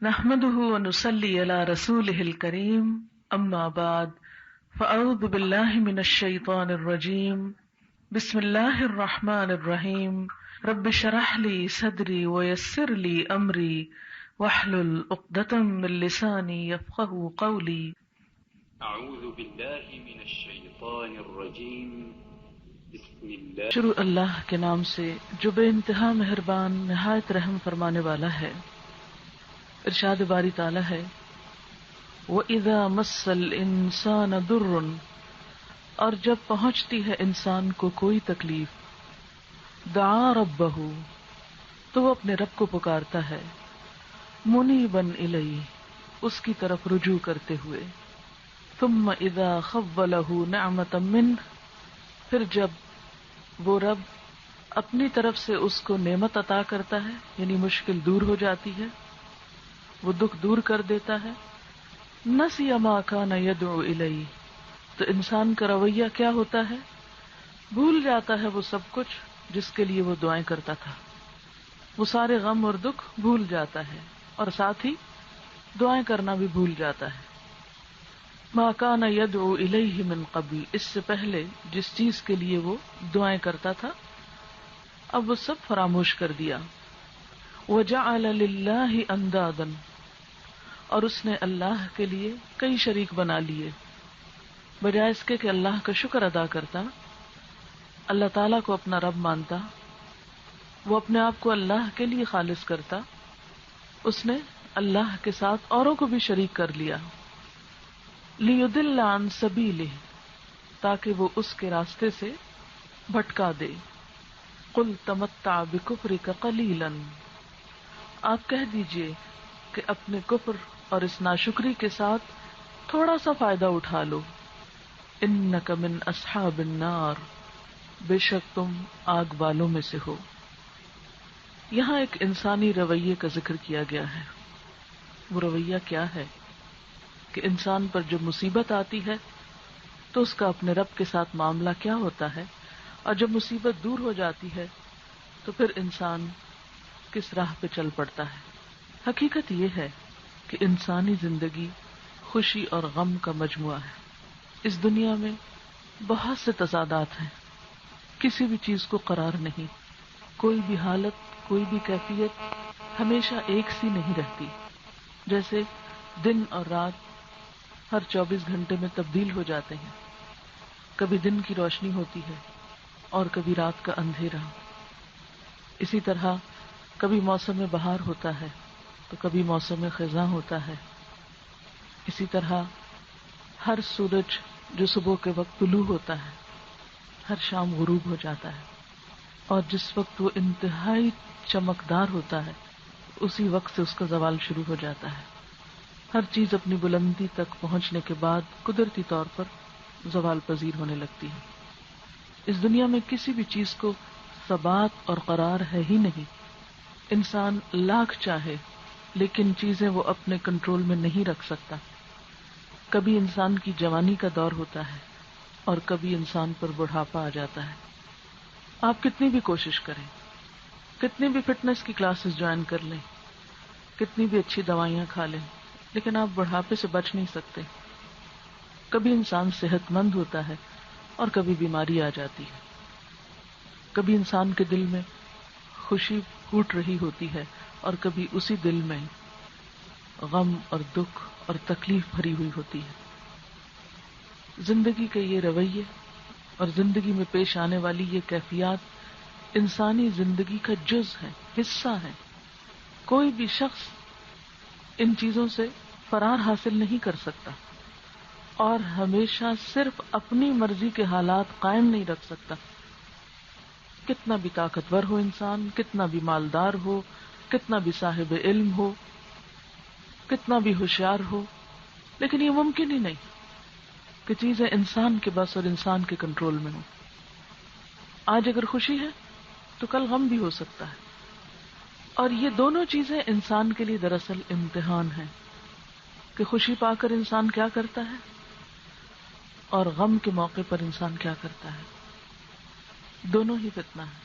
نحمده ونصلي على رسوله الكريم اما بعد فاعوذ بالله من الشيطان الرجيم بسم الله الرحمن الرحيم رب اشرح لي صدري ويسر لي امري واحلل عقدة من لساني يفقهوا قولي اعوذ باللہ من الشیطان الرجیم بسم اللہ شروع اللہ کے نام سے جو بے انتہا مہربان نہایت رحم فرمانے والا ہے۔ ارشاد باری تعالی ہے وَإِذَا مَسَّ الْإِنسَانَ ضُرٌّ، اور جب پہنچتی ہے انسان کو کوئی تکلیف، دعا ربہ، تو وہ اپنے رب کو پکارتا ہے، منیباً الیہ، اس کی طرف رجوع کرتے ہوئے، ثم اذا خولہ نعمۃ منہ، پھر جب وہ رب اپنی طرف سے اس کو نعمت عطا کرتا ہے، یعنی مشکل دور ہو جاتی ہے، وہ دکھ دور کر دیتا ہے، نسی ما کان یدعو الیہ، تو انسان کا رویہ کیا ہوتا ہے؟ بھول جاتا ہے وہ سب کچھ جس کے لیے وہ دعائیں کرتا تھا، وہ سارے غم اور دکھ بھول جاتا ہے، اور ساتھ ہی دعائیں کرنا بھی بھول جاتا ہے۔ ما کان یدعو الیہ من قبل، اس سے پہلے جس چیز کے لیے وہ دعائیں کرتا تھا اب وہ سب فراموش کر دیا۔ وجعل للہ اندادا، اور اس نے اللہ کے لیے کئی شریک بنا لیے، بجائے اس کے کہ اللہ کا شکر ادا کرتا، اللہ تعالیٰ کو اپنا رب مانتا، وہ اپنے آپ کو اللہ کے لیے خالص کرتا، اس نے اللہ کے ساتھ اوروں کو بھی شریک کر لیا۔ لیضل عن سبیلہ، تاکہ وہ اس کے راستے سے بھٹکا دے۔ قل تمتع بکفرک قلیلا، آپ کہہ دیجئے کہ اپنے کفر اور اس ناشکری کے ساتھ تھوڑا سا فائدہ اٹھا لو۔ انک من اصحاب النار، بے شک تم آگ والوں میں سے ہو۔ یہاں ایک انسانی رویے کا ذکر کیا گیا ہے۔ وہ رویہ کیا ہے کہ انسان پر جب مصیبت آتی ہے تو اس کا اپنے رب کے ساتھ معاملہ کیا ہوتا ہے، اور جب مصیبت دور ہو جاتی ہے تو پھر انسان کس راہ پہ چل پڑتا ہے۔ حقیقت یہ ہے کہ انسانی زندگی خوشی اور غم کا مجموعہ ہے۔ اس دنیا میں بہت سے تضادات ہیں، کسی بھی چیز کو قرار نہیں، کوئی بھی حالت، کوئی بھی کیفیت ہمیشہ ایک سی نہیں رہتی۔ جیسے دن اور رات ہر 24 گھنٹے میں تبدیل ہو جاتے ہیں، کبھی دن کی روشنی ہوتی ہے اور کبھی رات کا اندھیرا۔ اسی طرح کبھی موسم بہار ہوتا ہے تو کبھی موسم خزاں ہوتا ہے۔ اسی طرح ہر سورج جو صبح کے وقت طلوع ہوتا ہے ہر شام غروب ہو جاتا ہے، اور جس وقت وہ انتہائی چمکدار ہوتا ہے اسی وقت سے اس کا زوال شروع ہو جاتا ہے۔ ہر چیز اپنی بلندی تک پہنچنے کے بعد قدرتی طور پر زوال پذیر ہونے لگتی ہے۔ اس دنیا میں کسی بھی چیز کو ثبات اور قرار ہے ہی نہیں۔ انسان لاکھ چاہے لیکن چیزیں وہ اپنے کنٹرول میں نہیں رکھ سکتا۔ کبھی انسان کی جوانی کا دور ہوتا ہے اور کبھی انسان پر بڑھاپا آ جاتا ہے۔ آپ کتنی بھی کوشش کریں، کتنی بھی فٹنس کی کلاسز جوائن کر لیں، کتنی بھی اچھی دوائیاں کھا لیں، لیکن آپ بڑھاپے سے بچ نہیں سکتے۔ کبھی انسان صحت مند ہوتا ہے اور کبھی بیماری آ جاتی ہے۔ کبھی انسان کے دل میں خوشی پھوٹ رہی ہوتی ہے اور کبھی اسی دل میں غم اور دکھ اور تکلیف بھری ہوئی ہوتی ہے۔ زندگی کے یہ رویے اور زندگی میں پیش آنے والی یہ کیفیات انسانی زندگی کا جز ہے، حصہ ہے۔ کوئی بھی شخص ان چیزوں سے فرار حاصل نہیں کر سکتا اور ہمیشہ صرف اپنی مرضی کے حالات قائم نہیں رکھ سکتا۔ کتنا بھی طاقتور ہو انسان، کتنا بھی مالدار ہو، کتنا بھی صاحب علم ہو، کتنا بھی ہوشیار ہو، لیکن یہ ممکن ہی نہیں کہ چیزیں انسان کے بس اور انسان کے کنٹرول میں ہوں۔ آج اگر خوشی ہے تو کل غم بھی ہو سکتا ہے، اور یہ دونوں چیزیں انسان کے لیے دراصل امتحان ہیں کہ خوشی پا کر انسان کیا کرتا ہے اور غم کے موقع پر انسان کیا کرتا ہے۔ دونوں ہی فتنہ ہے،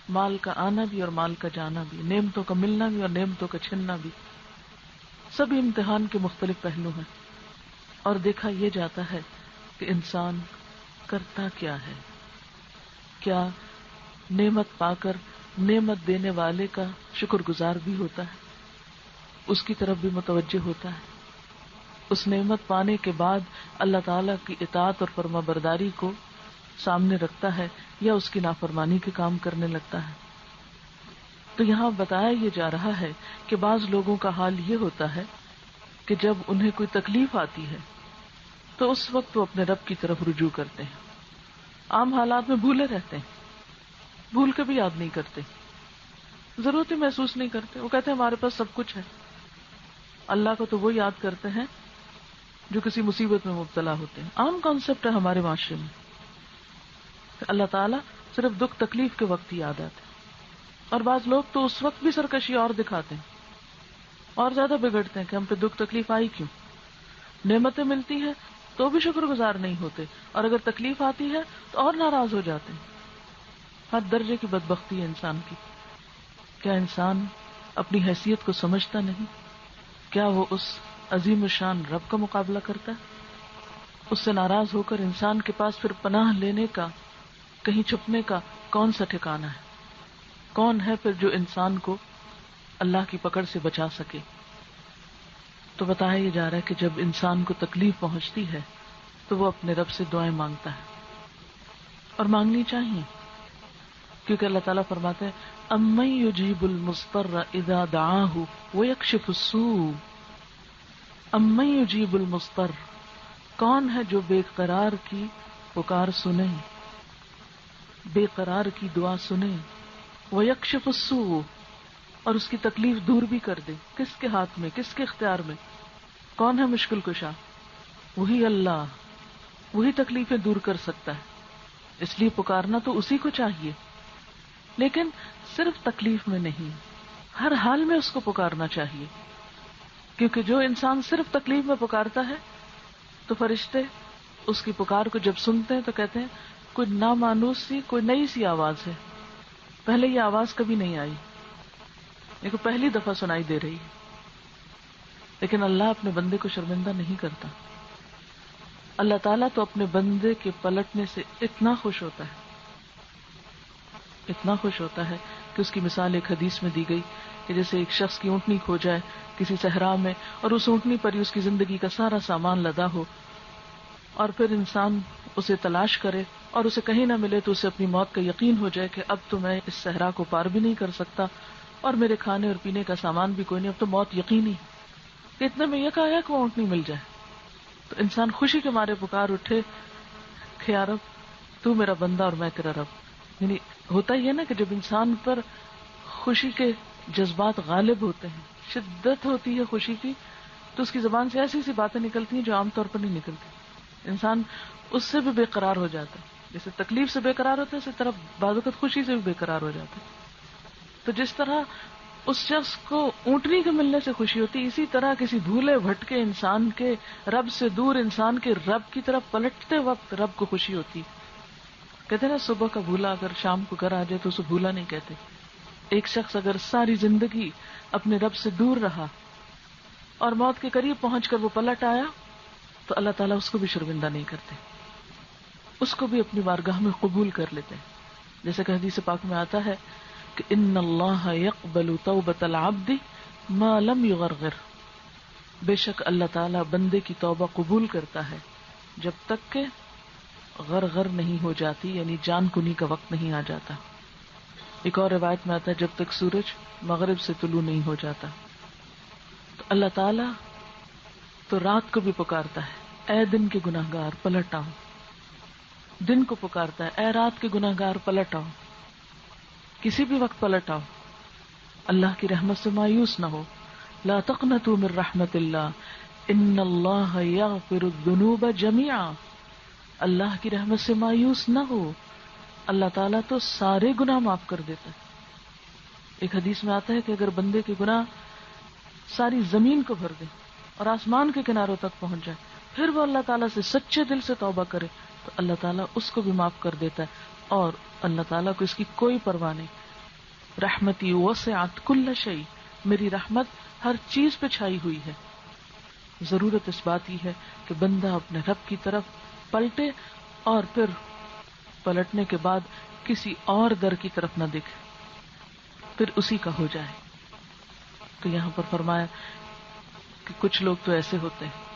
مال کا آنا بھی اور مال کا جانا بھی، نعمتوں کا ملنا بھی اور نعمتوں کا چھننا بھی۔ سبھی امتحان کے مختلف پہلو ہیں، اور دیکھا یہ جاتا ہے کہ انسان کرتا کیا ہے، کیا نعمت پا کر نعمت دینے والے کا شکر گزار بھی ہوتا ہے، اس کی طرف بھی متوجہ ہوتا ہے، اس نعمت پانے کے بعد اللہ تعالیٰ کی اطاعت اور فرما برداری کو سامنے رکھتا ہے یا اس کی نافرمانی کے کام کرنے لگتا ہے۔ تو یہاں بتایا یہ جا رہا ہے کہ بعض لوگوں کا حال یہ ہوتا ہے کہ جب انہیں کوئی تکلیف آتی ہے تو اس وقت وہ اپنے رب کی طرف رجوع کرتے ہیں، عام حالات میں بھولے رہتے ہیں، بھول کے بھی یاد نہیں کرتے، ضرورت ہی محسوس نہیں کرتے، وہ کہتے ہیں ہمارے پاس سب کچھ ہے۔ اللہ کو تو وہ یاد کرتے ہیں جو کسی مصیبت میں مبتلا ہوتے ہیں۔ عام کانسیپٹ ہے ہمارے معاشرے میں کہ اللہ تعالیٰ صرف دکھ تکلیف کے وقت ہی یاد آتے ہیں، اور بعض لوگ تو اس وقت بھی سرکشی اور دکھاتے ہیں اور زیادہ بگڑتے ہیں کہ ہم پہ دکھ تکلیف آئی کیوں، نعمتیں ملتی ہیں تو بھی شکر گزار نہیں ہوتے، اور اگر تکلیف آتی ہے تو اور ناراض ہو جاتے ہیں۔ ہر درجے کی بدبختی ہے انسان کی۔ کیا انسان اپنی حیثیت کو سمجھتا نہیں؟ کیا وہ اس عظیم الشان رب کا مقابلہ کرتا ہے؟ اس سے ناراض ہو کر انسان کے پاس پھر پناہ لینے کا، کہیں چھپنے کا کون سا ٹھکانہ ہے؟ کون ہے پھر جو انسان کو اللہ کی پکڑ سے بچا سکے؟ تو بتایا یہ جا رہا ہے کہ جب انسان کو تکلیف پہنچتی ہے تو وہ اپنے رب سے دعائیں مانگتا ہے، اور مانگنی چاہیے، کیونکہ اللہ تعالیٰ فرماتے ہیں اَمَّن يُجِيبُ الْمُضْطَرَّ إِذَا دَعَاهُ وَيَكْشِفُ السُّوءَ۔ اَمَّن يُجِيبُ الْمُضْطَرَّ، کون ہے جو بے قرار کی پکار سنے، بے قرار کی دعا سنے، وَيَكْشِفُ السُّوءَ، اور اس کی تکلیف دور بھی کر دے۔ کس کے ہاتھ میں، کس کے اختیار میں؟ کون ہے مشکل کشا؟ وہی اللہ، وہی تکلیفیں دور کر سکتا ہے، اس لیے پکارنا تو اسی کو چاہیے، لیکن صرف تکلیف میں نہیں، ہر حال میں اس کو پکارنا چاہیے، کیونکہ جو انسان صرف تکلیف میں پکارتا ہے تو فرشتے اس کی پکار کو جب سنتے ہیں تو کہتے ہیں کوئی نامانوس سی، کوئی نئی سی آواز ہے، پہلے یہ آواز کبھی نہیں آئی، یہ کو پہلی دفعہ سنائی دے رہی ہے۔ لیکن اللہ اپنے بندے کو شرمندہ نہیں کرتا۔ اللہ تعالیٰ تو اپنے بندے کے پلٹنے سے اتنا خوش ہوتا ہے، اتنا خوش ہوتا ہے کہ اس کی مثال ایک حدیث میں دی گئی کہ جیسے ایک شخص کی اونٹنی کھو جائے کسی صحرا میں، اور اس اونٹنی پر ہی اس کی زندگی کا سارا سامان لدا ہو، اور پھر انسان اسے تلاش کرے اور اسے کہیں نہ ملے تو اسے اپنی موت کا یقین ہو جائے کہ اب تو میں اس صحرا کو پار بھی نہیں کر سکتا، اور میرے کھانے اور پینے کا سامان بھی کوئی نہیں، اب تو موت یقینی۔ اتنے میں یہ کہا کہ وہ اونٹنی مل جائے تو انسان خوشی کے مارے پکار اٹھے کہ یا رب تو میرا بندہ اور میں تیرا رب۔ یعنی ہوتا ہی ہے نا کہ جب انسان پر خوشی کے جذبات غالب ہوتے ہیں، شدت ہوتی ہے خوشی کی، تو اس کی زبان سے ایسی ایسی باتیں نکلتی ہیں جو عام طور پر نہیں نکلتی، انسان اس سے بھی بے قرار ہو جاتا ہے، جیسے تکلیف سے بے قرار ہوتا ہے اسی طرح بعض اوقات خوشی سے بھی بے قرار ہو جاتا ہے۔ تو جس طرح اس شخص کو اونٹنی کے ملنے سے خوشی ہوتی، اسی طرح کسی بھولے بھٹکے انسان کے رب سے دور انسان کے رب کی طرف پلٹتے وقت رب کو خوشی ہوتی۔ کہتے ہیں نا صبح کا بھولا اگر شام کو گھر آ جائے تو اسے بھولا نہیں کہتے۔ ایک شخص اگر ساری زندگی اپنے رب سے دور رہا اور موت کے قریب پہنچ کر وہ پلٹ آیا تو اللہ تعالیٰ اس کو بھی شرمندہ نہیں کرتے، اس کو بھی اپنی بارگاہ میں قبول کر لیتے ہیں، جیسے کہ حدیث پاک میں آتا ہے کہ ان اللہ یقبل توبۃ العبد ما لم یغرغر، بے شک اللہ تعالیٰ بندے کی توبہ قبول کرتا ہے جب تک کہ غرغر نہیں ہو جاتی، یعنی جان کنی کا وقت نہیں آ جاتا۔ ایک اور روایت میں آتا ہے جب تک سورج مغرب سے طلوع نہیں ہو جاتا۔ تو اللہ تعالیٰ تو رات کو بھی پکارتا ہے اے دن کے گناہگار پلٹ آؤ، دن کو پکارتا ہے اے رات کے گناہگار پلٹ آؤ، کسی بھی وقت پلٹ آؤ، اللہ کی رحمت سے مایوس نہ ہو۔ لا تقنطوا من رحمت اللہ ان اللہ یغفر الذنوب جميعا، اللہ کی رحمت سے مایوس نہ ہو، اللہ تعالیٰ تو سارے گناہ معاف کر دیتا ہے۔ ایک حدیث میں آتا ہے کہ اگر بندے کے گناہ ساری زمین کو بھر دے اور آسمان کے کناروں تک پہنچ جائے، پھر وہ اللہ تعالیٰ سے سچے دل سے توبہ کرے تو اللہ تعالیٰ اس کو بھی معاف کر دیتا ہے، اور اللہ تعالیٰ کو اس کی کوئی پرواہ نہیں۔ رحمتی وسعت کل شیء، میری رحمت ہر چیز پہ چھائی ہوئی ہے. ضرورت اس بات کی ہے کہ بندہ اپنے رب کی طرف پلٹے اور پھر پلٹنے کے بعد کسی اور در کی طرف نہ دیکھے, پھر اسی کا ہو جائے. تو یہاں پر فرمایا کہ کچھ لوگ تو ایسے ہوتے ہیں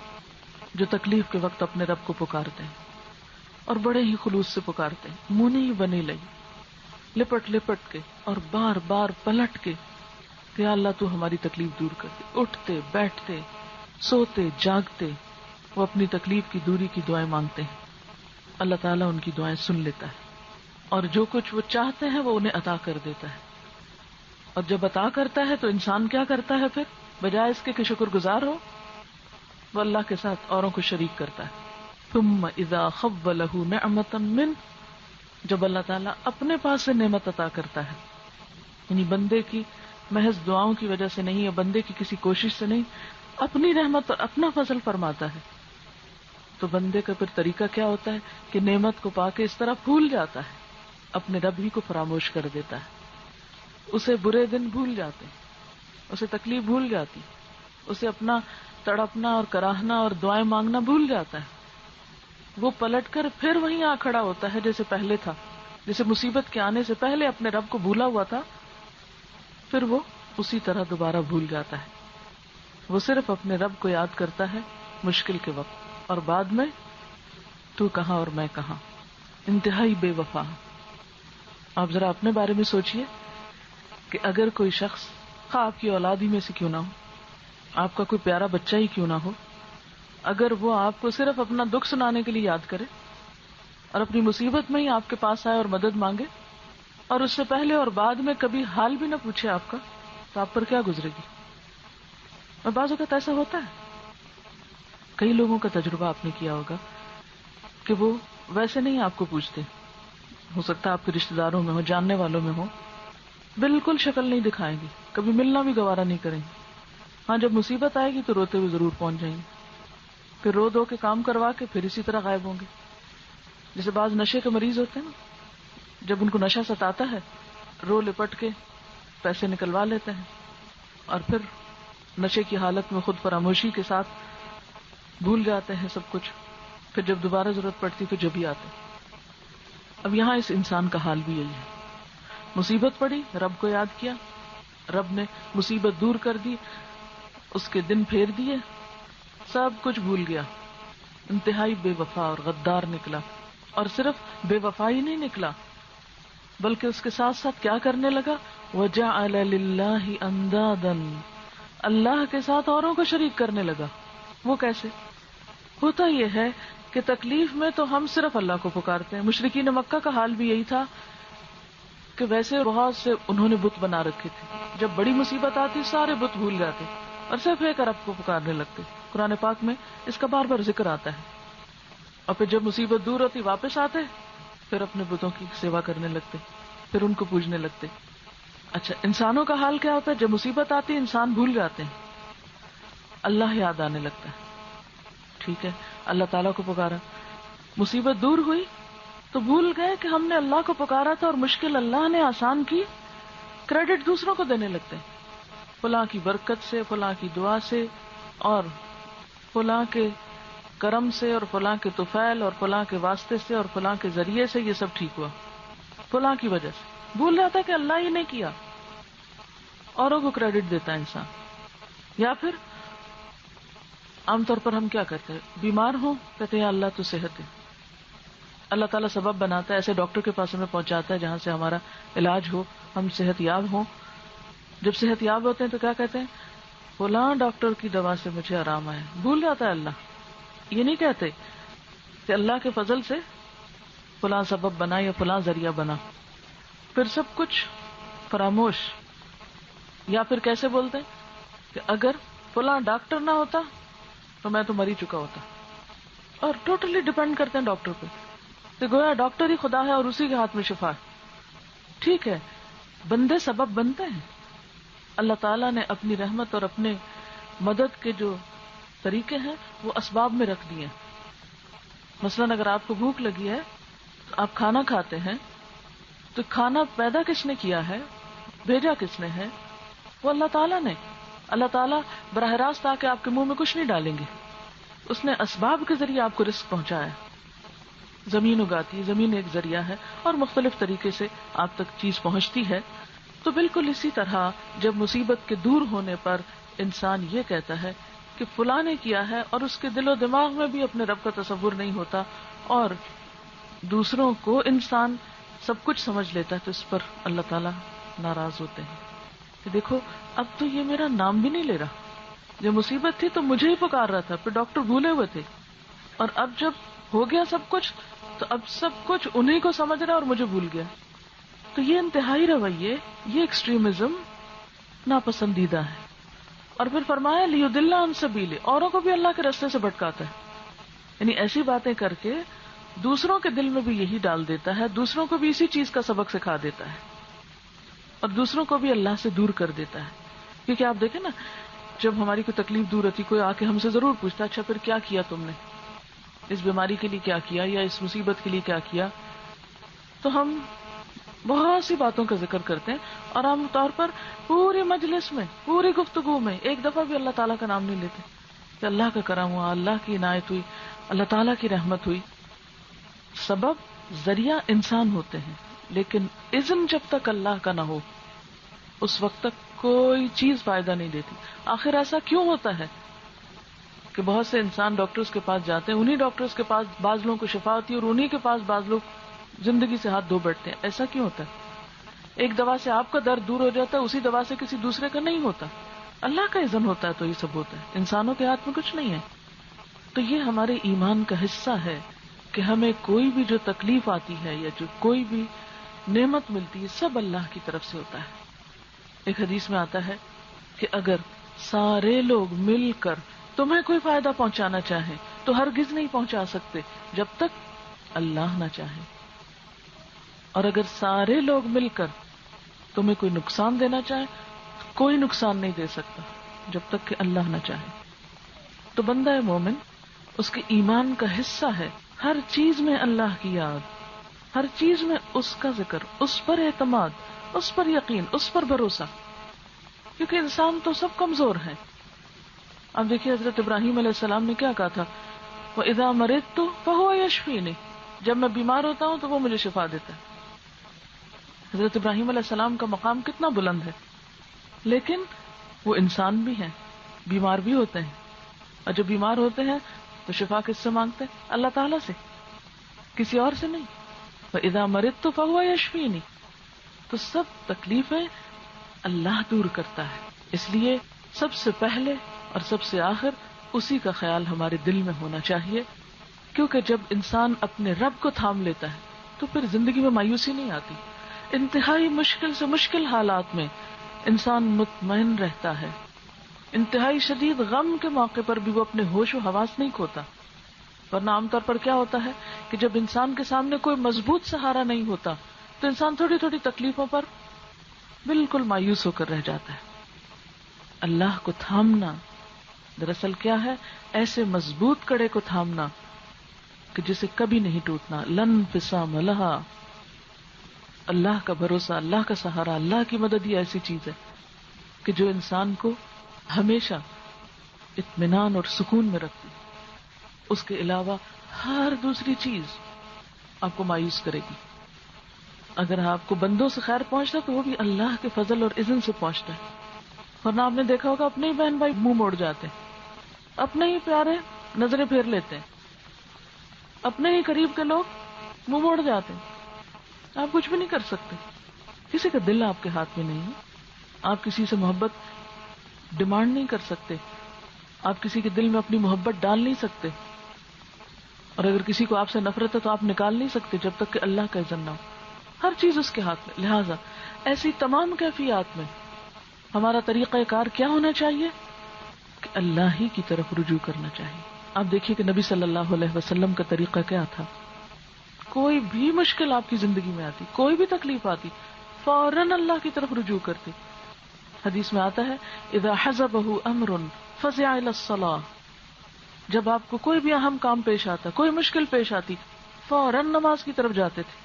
جو تکلیف کے وقت اپنے رب کو پکارتے ہیں اور بڑے ہی خلوص سے پکارتے ہیں, منہ نہیں بنے لگی, لپٹ لپٹ کے اور بار بار پلٹ کے کہ یا اللہ تو ہماری تکلیف دور کر دے. اٹھتے بیٹھتے سوتے جاگتے وہ اپنی تکلیف کی دوری کی دعائیں مانگتے ہیں. اللہ تعالیٰ ان کی دعائیں سن لیتا ہے اور جو کچھ وہ چاہتے ہیں وہ انہیں عطا کر دیتا ہے. اور جب عطا کرتا ہے تو انسان کیا کرتا ہے پھر؟ بجائے اس کے کہ شکر گزار ہو, وہ اللہ کے ساتھ اوروں کو شریک کرتا ہے. ثم اذا خولہ نعمتا من, جب اللہ تعالیٰ اپنے پاس سے نعمت عطا کرتا ہے, یعنی بندے کی محض دعاؤں کی وجہ سے نہیں, یا بندے کی کسی کوشش سے نہیں, اپنی رحمت اور اپنا فضل فرماتا ہے, تو بندے کا پھر طریقہ کیا ہوتا ہے کہ نعمت کو پا کے اس طرح بھول جاتا ہے, اپنے رب ہی کو فراموش کر دیتا ہے. اسے برے دن بھول جاتے, اسے تکلیف بھول جاتی, اسے اپنا تڑپنا اور کراہنا اور دعائیں مانگنا بھول جاتا ہے. وہ پلٹ کر پھر وہیں آ کھڑا ہوتا ہے جیسے پہلے تھا, جیسے مصیبت کے آنے سے پہلے اپنے رب کو بھولا ہوا تھا, پھر وہ اسی طرح دوبارہ بھول جاتا ہے. وہ صرف اپنے رب کو یاد کرتا ہے مشکل کے وقت, اور بعد میں تو کہاں اور میں کہاں. انتہائی بے وفا. آپ ذرا اپنے بارے میں سوچئے کہ اگر کوئی شخص, خواہ آپ کی اولاد ہی میں سے کیوں نہ ہو, آپ کا کوئی پیارا بچہ ہی کیوں نہ ہو, اگر وہ آپ کو صرف اپنا دکھ سنانے کے لیے یاد کرے اور اپنی مصیبت میں ہی آپ کے پاس آئے اور مدد مانگے, اور اس سے پہلے اور بعد میں کبھی حال بھی نہ پوچھے آپ کا, تو آپ پر کیا گزرے گی؟ اور بعض اوقات ایسا ہوتا ہے, کئی لوگوں کا تجربہ آپ نے کیا ہوگا کہ وہ ویسے نہیں آپ کو پوچھتے, ہو سکتا ہے آپ کے رشتہ داروں میں ہو, جاننے والوں میں ہو, بالکل شکل نہیں دکھائیں گے, کبھی ملنا بھی گوارا نہیں کریں گے. ہاں جب مصیبت آئے گی تو روتے ہوئے ضرور پہنچ جائیں گے, پھر رو دو کے کام کروا کے پھر اسی طرح غائب ہوں گے. جیسے بعض نشے کے مریض ہوتے ہیں نا, جب ان کو نشہ ستاتا ہے رو لپٹ کے پیسے نکلوا لیتے ہیں اور پھر نشے کی حالت میں خود فراموشی کے ساتھ بھول جاتے ہیں سب کچھ, پھر جب دوبارہ ضرورت پڑتی تو جب ہی آتے. اب یہاں اس انسان کا حال بھی یہی ہے, مصیبت پڑی, رب کو یاد کیا, رب نے مصیبت دور کر دی, اس کے دن پھیر دیے, سب کچھ بھول گیا, انتہائی بے وفا اور غدار نکلا. اور صرف بے وفائی نہیں نکلا بلکہ اس کے ساتھ ساتھ کیا کرنے لگا, وَجَعَلَ لِلَّهِ أَنْدَادًا, اللہ کے ساتھ اوروں کو شریک کرنے لگا. وہ کیسے ہوتا؟ یہ ہے کہ تکلیف میں تو ہم صرف اللہ کو پکارتے ہیں. مشرکین مکہ کا حال بھی یہی تھا کہ ویسے بہت سے انہوں نے بت بنا رکھے تھے, جب بڑی مصیبت آتی سارے بت بھول جاتے اور صرف ایک رب کو پکارنے لگتے. قرآن پاک میں اس کا بار بار ذکر آتا ہے. اور پھر جب مصیبت دور ہوتی واپس آتے, پھر اپنے بتوں کی سیوا کرنے لگتے, پھر ان کو پوجنے لگتے. اچھا, انسانوں کا حال کیا ہوتا ہے؟ جب مصیبت آتی انسان بھول جاتے ہیں, اللہ یاد آنے لگتا ہے. ٹھیک ہے, اللہ تعالیٰ کو پکارا, مصیبت دور ہوئی تو بھول گئے کہ ہم نے اللہ کو پکارا تھا اور مشکل اللہ نے آسان کی. کریڈٹ دوسروں کو دینے لگتے ہیں, فلاں کی برکت سے, فلاں کی دعا سے, اور فلاں کے کرم سے, اور فلاں کے طفیل اور فلاں کے واسطے سے, اور فلاں کے ذریعے سے یہ سب ٹھیک ہوا, فلاں کی وجہ سے. بھول جاتا ہے کہ اللہ ہی نے کیا, اوروں کو کریڈٹ دیتا ہے انسان. یا پھر عام طور پر ہم کیا کرتے ہیں, بیمار ہوں کہتے ہیں اللہ تو صحت ہے, اللہ تعالیٰ سبب بناتا ہے, ایسے ڈاکٹر کے پاس ہمیں پہنچاتا ہے جہاں سے ہمارا علاج ہو, ہم صحت یاب ہوں. جب صحت یاب ہوتے ہیں تو کیا کہتے ہیں, فلاں ڈاکٹر کی دوا سے مجھے آرام آیا. بھول جاتا ہے اللہ. یہ نہیں کہتے کہ اللہ کے فضل سے فلاں سبب بنا یا فلاں ذریعہ بنا, پھر سب کچھ فراموش. یا پھر کیسے بولتے ہیں کہ اگر فلاں ڈاکٹر نہ ہوتا تو میں تو مر ہی چکا ہوتا, اور ٹوٹلی ڈپینڈ کرتے ہیں ڈاکٹر پہ, تو گویا ڈاکٹر ہی خدا ہے اور اسی کے ہاتھ میں شفا ہے. ٹھیک ہے, بندے سبب بنتے ہیں, اللہ تعالیٰ نے اپنی رحمت اور اپنے مدد کے جو طریقے ہیں وہ اسباب میں رکھ دیے. مثلاً اگر آپ کو بھوک لگی ہے تو آپ کھانا کھاتے ہیں, تو کھانا پیدا کس نے کیا ہے, بھیجا کس نے ہے, وہ اللہ تعالیٰ نے. اللہ تعالیٰ براہ راست آ کے آپ کے منہ میں کچھ نہیں ڈالیں گے. اس نے اسباب کے ذریعے آپ کو رزق پہنچایا. زمین اگاتی ہے, زمین ایک ذریعہ ہے, اور مختلف طریقے سے آپ تک چیز پہنچتی ہے. تو بالکل اسی طرح جب مصیبت کے دور ہونے پر انسان یہ کہتا ہے کہ فلاں نے کیا ہے, اور اس کے دل و دماغ میں بھی اپنے رب کا تصور نہیں ہوتا, اور دوسروں کو انسان سب کچھ سمجھ لیتا ہے, تو اس پر اللہ تعالیٰ ناراض ہوتے ہیں کہ دیکھو اب تو یہ میرا نام بھی نہیں لے رہا. جب مصیبت تھی تو مجھے ہی پکار رہا تھا, پھر ڈاکٹر بھولے ہوئے تھے, اور اب جب ہو گیا سب کچھ تو اب سب کچھ انہیں کو سمجھ رہا اور مجھے بھول گیا. تو یہ انتہائی رویے, یہ ایکسٹریمزم ناپسندیدہ ہے. اور پھر فرمایا لیضل عن سبیلہ, اوروں کو بھی اللہ کے راستے سے بھٹکاتا ہے. یعنی ایسی باتیں کر کے دوسروں کے دل میں بھی یہی ڈال دیتا ہے, دوسروں کو بھی اسی چیز کا سبق سکھا دیتا ہے, اور دوسروں کو بھی اللہ سے دور کر دیتا ہے. کیونکہ آپ دیکھیں نا, جب ہماری کوئی تکلیف دور ہوتی, کوئی آ کے ہم سے ضرور پوچھتا اچھا پھر کیا کیا تم نے, اس بیماری کے لیے کیا کیا, یا اس مصیبت کے لیے کیا کیا, تو ہم بہت سی باتوں کا ذکر کرتے ہیں, اور عام طور پر پوری مجلس میں, پوری گفتگو میں ایک دفعہ بھی اللہ تعالیٰ کا نام نہیں لیتے کہ اللہ کا کرم ہوا, اللہ کی عنایت ہوئی, اللہ تعالیٰ کی رحمت ہوئی. سبب ذریعہ انسان ہوتے ہیں, لیکن اذن جب تک اللہ کا نہ ہو اس وقت تک کوئی چیز فائدہ نہیں دیتی. آخر ایسا کیوں ہوتا ہے کہ بہت سے انسان ڈاکٹرز کے پاس جاتے ہیں, انہی ڈاکٹرز کے پاس بعض لوگوں کو شفا ہوتی ہے, اور انہی کے پاس بعض لوگ زندگی سے ہاتھ دھو بیٹھتے ہیں. ایسا کیوں ہوتا ہے؟ ایک دوا سے آپ کا درد دور ہو جاتا ہے, اسی دوا سے کسی دوسرے کا نہیں ہوتا. اللہ کا اذن ہوتا ہے تو یہ سب ہوتا ہے, انسانوں کے ہاتھ میں کچھ نہیں ہے. تو یہ ہمارے ایمان کا حصہ ہے کہ ہمیں کوئی بھی جو تکلیف آتی ہے یا جو کوئی بھی نعمت ملتی ہے سب اللہ کی طرف سے ہوتا ہے. ایک حدیث میں آتا ہے کہ اگر سارے لوگ مل کر تمہیں کوئی فائدہ پہنچانا چاہیں تو ہرگز نہیں پہنچا سکتے جب تک اللہ نہ چاہے, اور اگر سارے لوگ مل کر تمہیں کوئی نقصان دینا چاہے کوئی نقصان نہیں دے سکتا جب تک کہ اللہ نہ چاہے. تو بندہ مومن, اس کے ایمان کا حصہ ہے ہر چیز میں اللہ کی یاد, ہر چیز میں اس کا ذکر, اس پر اعتماد, اس پر یقین, اس پر بھروسہ, کیونکہ انسان تو سب کمزور ہیں. اب دیکھیے حضرت ابراہیم علیہ السلام نے کیا کہا تھا, وَإِذَا مَرِضْتُ فَهُوَ يَشْفِينِ, جب میں بیمار ہوتا ہوں تو وہ مجھے شفا دیتا ہے. حضرت ابراہیم علیہ السلام کا مقام کتنا بلند ہے, لیکن وہ انسان بھی ہیں, بیمار بھی ہوتے ہیں, اور جب بیمار ہوتے ہیں تو شفا کس سے مانگتے ہیں؟ اللہ تعالیٰ سے, کسی اور سے نہیں. وَإِذَا مَرِضْتُ فَهُوَ يَشْفِينِ, تو سب تکلیفیں اللہ دور کرتا ہے. اس لیے سب سے پہلے اور سب سے آخر اسی کا خیال ہمارے دل میں ہونا چاہیے, کیونکہ جب انسان اپنے رب کو تھام لیتا ہے تو پھر زندگی میں مایوسی نہیں آتی. انتہائی مشکل سے مشکل حالات میں انسان مطمئن رہتا ہے, انتہائی شدید غم کے موقع پر بھی وہ اپنے ہوش و حواس نہیں کھوتا. ورنہ عام طور پر کیا ہوتا ہے کہ جب انسان کے سامنے کوئی مضبوط سہارا نہیں ہوتا تو انسان تھوڑی تھوڑی تکلیفوں پر بالکل مایوس ہو کر رہ جاتا ہے. اللہ کو تھامنا دراصل کیا ہے, ایسے مضبوط کڑے کو تھامنا کہ جسے کبھی نہیں ٹوٹنا. لن انفصام لہا, اللہ کا بھروسہ, اللہ کا سہارا, اللہ کی مدد ہی ایسی چیز ہے کہ جو انسان کو ہمیشہ اطمینان اور سکون میں رکھتی. اس کے علاوہ ہر دوسری چیز آپ کو مایوس کرے گی. اگر آپ کو بندوں سے خیر پہنچتا ہے تو وہ بھی اللہ کے فضل اور اذن سے پہنچتا ہے. ورنہ آپ نے دیکھا ہوگا اپنے ہی بہن بھائی منہ موڑ جاتے ہیں, اپنے ہی پیارے نظریں پھیر لیتے ہیں, اپنے ہی قریب کے لوگ منہ موڑ جاتے ہیں. آپ کچھ بھی نہیں کر سکتے, کسی کا دل آپ کے ہاتھ میں نہیں ہے, آپ کسی سے محبت ڈیمانڈ نہیں کر سکتے, آپ کسی کے دل میں اپنی محبت ڈال نہیں سکتے, اور اگر کسی کو آپ سے نفرت ہے تو آپ نکال نہیں سکتے جب تک کہ اللہ کا اذن نہ ہو. ہر چیز اس کے ہاتھ میں. لہٰذا ایسی تمام کیفیات میں ہمارا طریقہ کار کیا ہونا چاہیے کہ اللہ ہی کی طرف رجوع کرنا چاہیے. آپ دیکھیے کہ نبی صلی اللہ علیہ وسلم کا طریقہ کیا تھا. کوئی بھی مشکل آپ کی زندگی میں آتی, کوئی بھی تکلیف آتی, فوراً اللہ کی طرف رجوع کرتے. حدیث میں آتا ہے اذا حزبہ امر فزع الی الصلاۃ, جب آپ کو کوئی بھی اہم کام پیش آتا, کوئی مشکل پیش آتی, فوراً نماز کی طرف جاتے تھے,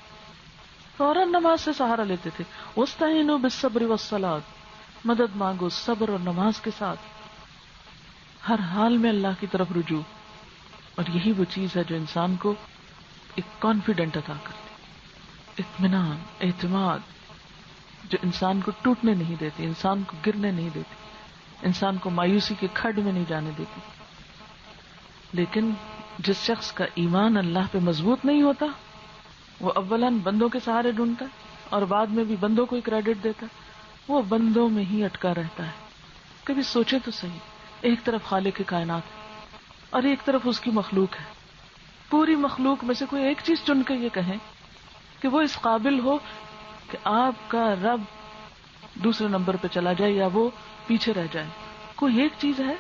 فوراً نماز سے سہارا لیتے تھے. واستعینوا بالصبر والصلاۃ, مدد مانگو صبر اور نماز کے ساتھ، ہر حال میں اللہ کی طرف رجوع. اور یہی وہ چیز ہے جو انسان کو ایک کانفیڈنٹ عطا کرتی، اطمینان، اعتماد، جو انسان کو ٹوٹنے نہیں دیتی، انسان کو گرنے نہیں دیتی، انسان کو مایوسی کے کھڈ میں نہیں جانے دیتی. لیکن جس شخص کا ایمان اللہ پہ مضبوط نہیں ہوتا، وہ اولاً بندوں کے سہارے ڈھونڈتا ہے اور بعد میں بھی بندوں کو ہی کریڈٹ دیتا ہے، وہ بندوں میں ہی اٹکا رہتا ہے. کبھی سوچے تو صحیح، ایک طرف خالق کائنات ہے اور ایک طرف اس کی مخلوق ہے. پوری مخلوق میں سے کوئی ایک چیز چن کے یہ کہیں کہ وہ اس قابل ہو کہ آپ کا رب دوسرے نمبر پہ چلا جائے یا وہ پیچھے رہ جائے. کوئی ایک چیز ہے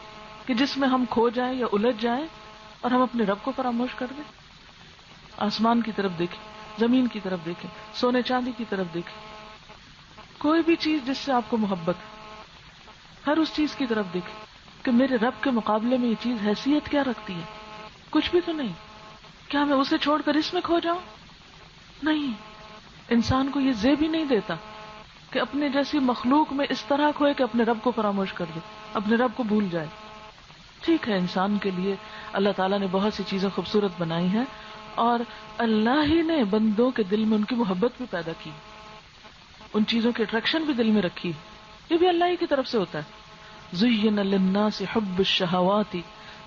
کہ جس میں ہم کھو جائیں یا الجھ جائیں اور ہم اپنے رب کو فراموش کر دیں؟ آسمان کی طرف دیکھیں، زمین کی طرف دیکھیں، سونے چاندی کی طرف دیکھیں، کوئی بھی چیز جس سے آپ کو محبت ہے، ہر اس چیز کی طرف دیکھیں کہ میرے رب کے مقابلے میں یہ چیز حیثیت کیا رکھتی ہے. کچھ بھی تو نہیں. کیا میں اسے چھوڑ کر اس میں کھو جاؤں؟ نہیں. انسان کو یہ زیب ہی نہیں دیتا کہ اپنے جیسی مخلوق میں اس طرح کھوئے کہ اپنے رب کو فراموش کر دے، اپنے رب کو بھول جائے. ٹھیک ہے، انسان کے لیے اللہ تعالیٰ نے بہت سی چیزیں خوبصورت بنائی ہیں اور اللہ ہی نے بندوں کے دل میں ان کی محبت بھی پیدا کی، ان چیزوں کی اٹریکشن بھی دل میں رکھی. یہ بھی اللہ ہی کی طرف سے ہوتا ہے. زُيِّنَ لِلنَّاسِ حُبُّ الشَّهَوَاتِ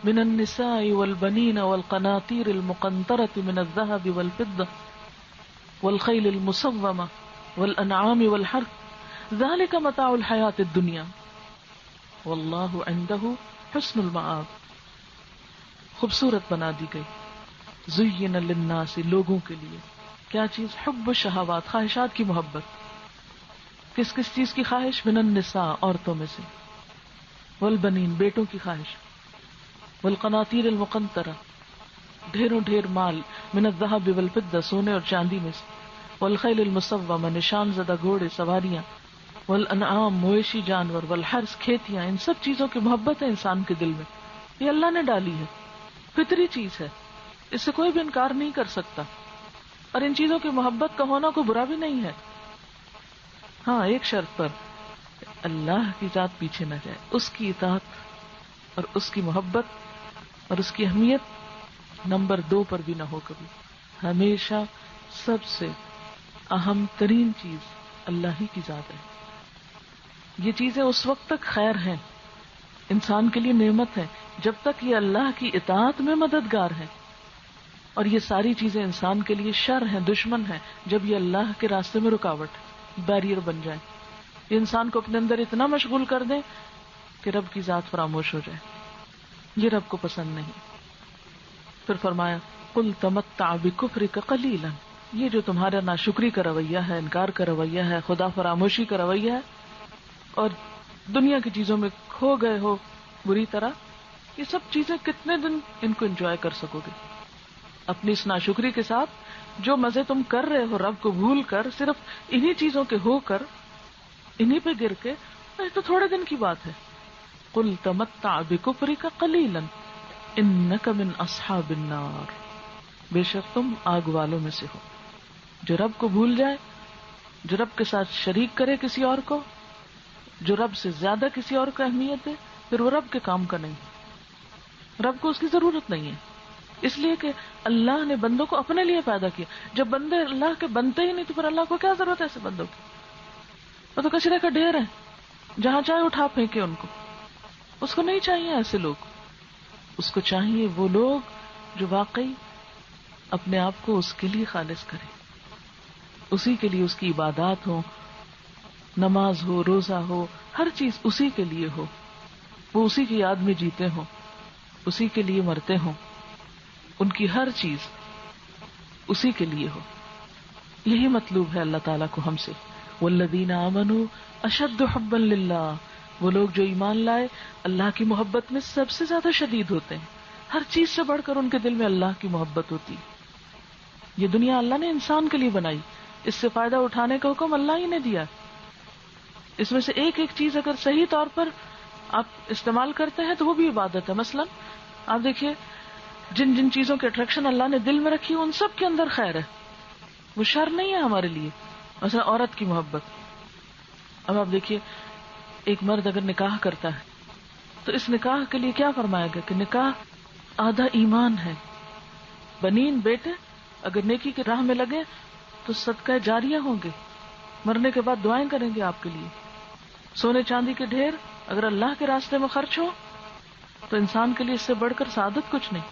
مِنَ النِّسَاءِ وَالْبَنِينَ وَالْقَنَاطِيرِ الْمُقَنطَرَةِ مِنَ الذَّهَبِ وَالْفِضَّةِ وَالْخَيْلِ الْمُسَوَّمَةِ وَالْأَنْعَامِ وَالْحَرْثِ ذَلِكَ مَتَاعُ الْحَيَاةِ الدُّنْيَا وَاللَّهُ عِندَهُ حُسْنُ الْمَآبِ. خوبصورت بنا دی گئی. زُيِّنَ لِلنَّاسِ لوگوں کے لیے کیا چیز؟ حب الشہوات، خواہشات کی محبت. کس کس چیز کی خواہش؟ من النساء عورتوں میں سے، والبنین بیٹوں کی خواہش، والقناطیر المقنطرہ ڈھیروں ڈھیر مال، من الذهب والفضہ سونے اور چاندی میں سے، والخیل المسومہ نشان زدہ گھوڑے سواریاں، والانعام مویشی جانور، والحرث کھیتیاں. ان سب چیزوں کی محبت ہے انسان کے دل میں. یہ اللہ نے ڈالی ہے، فطری چیز ہے، اس سے کوئی بھی انکار نہیں کر سکتا. اور ان چیزوں کی محبت کا ہونا کوئی برا بھی نہیں ہے. ہاں، ایک شرط پر، اللہ کی ذات پیچھے نہ جائے، اس کی اطاعت اور اس کی محبت اور اس کی اہمیت نمبر 2 پر بھی نہ ہو کبھی. ہمیشہ سب سے اہم ترین چیز اللہ ہی کی ذات ہے. یہ چیزیں اس وقت تک خیر ہیں، انسان کے لیے نعمت ہے، جب تک یہ اللہ کی اطاعت میں مددگار ہے. اور یہ ساری چیزیں انسان کے لیے شر ہیں، دشمن ہیں، جب یہ اللہ کے راستے میں رکاوٹ، بیریئر بن جائیں. یہ انسان کو اپنے اندر اتنا مشغول کر دیں کہ رب کی ذات فراموش ہو جائے. یہ رب کو پسند نہیں. پھر فرمایا قل تمتع بکفرک قلیلا. یہ جو تمہارا ناشکری کا رویہ ہے، انکار کا رویہ ہے، خدا فراموشی کا رویہ ہے اور دنیا کی چیزوں میں کھو گئے ہو بری طرح، یہ سب چیزیں کتنے دن ان کو انجوائے کر سکو گے؟ اپنی اس ناشکری کے ساتھ جو مزے تم کر رہے ہو رب کو بھول کر، صرف انہی چیزوں کے ہو کر، انہی پہ گر کے، تو تھوڑے دن کی بات ہے. قل تمتع بکفرک قلیلا انک من اصحاب النار. بے شک تم آگ والوں میں سے ہو. جو رب کو بھول جائے، جو رب کے ساتھ شریک کرے کسی اور کو، جو رب سے زیادہ کسی اور کو اہمیت دے، پھر وہ رب کے کام کا نہیں. رب کو اس کی ضرورت نہیں ہے، اس لیے کہ اللہ نے بندوں کو اپنے لیے پیدا کیا. جب بندے اللہ کے بنتے ہی نہیں تو پھر اللہ کو کیا ضرورت ہے ایسے بندوں کی؟ وہ تو کچرے کا ڈھیر ہے، جہاں چاہے اٹھا پھینکے ان کو. اس کو نہیں چاہیے ایسے لوگ. اس کو چاہیے وہ لوگ جو واقعی اپنے آپ کو اس کے لیے خالص کریں، اسی کے لیے اس کی عبادات ہو، نماز ہو، روزہ ہو، ہر چیز اسی کے لیے ہو. وہ اسی کی یاد میں جیتے ہوں، اسی کے لیے مرتے ہوں، ان کی ہر چیز اسی کے لیے ہو. یہی مطلوب ہے اللہ تعالیٰ کو ہم سے. والذین آمنوا اشد حبا للہ. وہ لوگ جو ایمان لائے اللہ کی محبت میں سب سے زیادہ شدید ہوتے ہیں. ہر چیز سے بڑھ کر ان کے دل میں اللہ کی محبت ہوتی. یہ دنیا اللہ نے انسان کے لیے بنائی، اس سے فائدہ اٹھانے کا حکم اللہ ہی نے دیا. اس میں سے ایک ایک چیز اگر صحیح طور پر آپ استعمال کرتے ہیں تو وہ بھی عبادت ہے. مثلا آپ دیکھیے، جن جن چیزوں کے اٹریکشن اللہ نے دل میں رکھی ان سب کے اندر خیر ہے، وہ شر نہیں ہے ہمارے لیے. مثلا عورت کی محبت. اب آپ دیکھیے ایک مرد اگر نکاح کرتا ہے تو اس نکاح کے لیے کیا فرمایا گیا کہ نکاح آدھا ایمان ہے. بنین بیٹے اگر نیکی کی راہ میں لگے تو صدقہ جاریہ ہوں گے, مرنے کے بعد دعائیں کریں گے آپ کے لیے. سونے چاندی کے ڈھیر اگر اللہ کے راستے میں خرچ ہو تو انسان کے لیے اس سے بڑھ کر سعادت کچھ نہیں.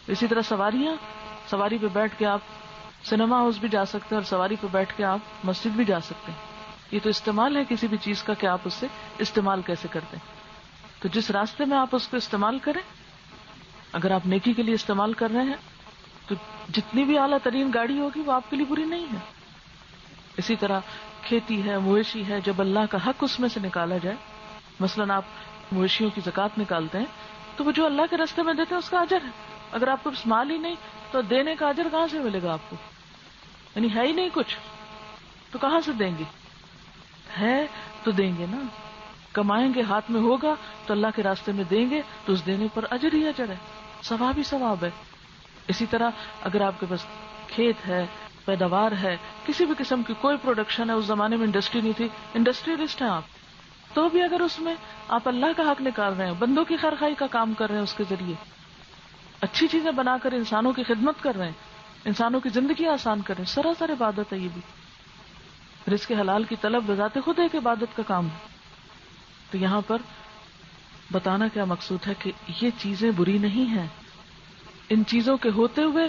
اسی طرح سواریاں, سواری پہ بیٹھ کے آپ سنیما ہاؤس بھی جا سکتے ہیں اور سواری پہ بیٹھ کے آپ مسجد بھی جا سکتے ہیں. یہ تو استعمال ہے کسی بھی چیز کا کہ آپ اس سے استعمال کیسے کرتے ہیں. تو جس راستے میں آپ اس کو استعمال کریں, اگر آپ نیکی کے لیے استعمال کر رہے ہیں تو جتنی بھی اعلیٰ ترین گاڑی ہوگی وہ آپ کے لیے بری نہیں ہے. اسی طرح کھیتی ہے, مویشی ہے, جب اللہ کا حق اس میں سے نکالا جائے, مثلاً آپ مویشیوں کی زکوٰۃ نکالتے ہیں تو وہ جو اللہ کے راستے میں دیتے ہیں اس کا اجر ہے. اگر آپ کو مال ہی نہیں تو دینے کا اجر کہاں سے ملے گا آپ کو؟ یعنی ہے ہی نہیں کچھ تو کہاں سے دیں گے؟ ہے تو دیں گے نا, کمائیں گے, ہاتھ میں ہوگا تو اللہ کے راستے میں دیں گے تو اس دینے پر اجر ہی اجر ہے, ثواب ہی ثواب ہے. اسی طرح اگر آپ کے پاس کھیت ہے, پیداوار ہے, کسی بھی قسم کی کوئی پروڈکشن ہے, اس زمانے میں انڈسٹری نہیں تھی, انڈسٹریلسٹ ہیں آپ, تو بھی اگر اس میں آپ اللہ کا حق نکال رہے ہیں, بندوں کی خیرخواہی کا کام کر رہے ہیں, اس کے ذریعے اچھی چیزیں بنا کر انسانوں کی خدمت کر رہے ہیں, انسانوں کی زندگی آسان کر رہے ہیں, سراسر عبادت ہے. یہ بھی رزق حلال کی طلب بذات خود ایک عبادت کا کام ہے. تو یہاں پر بتانا کیا مقصود ہے کہ یہ چیزیں بری نہیں ہیں. ان چیزوں کے ہوتے ہوئے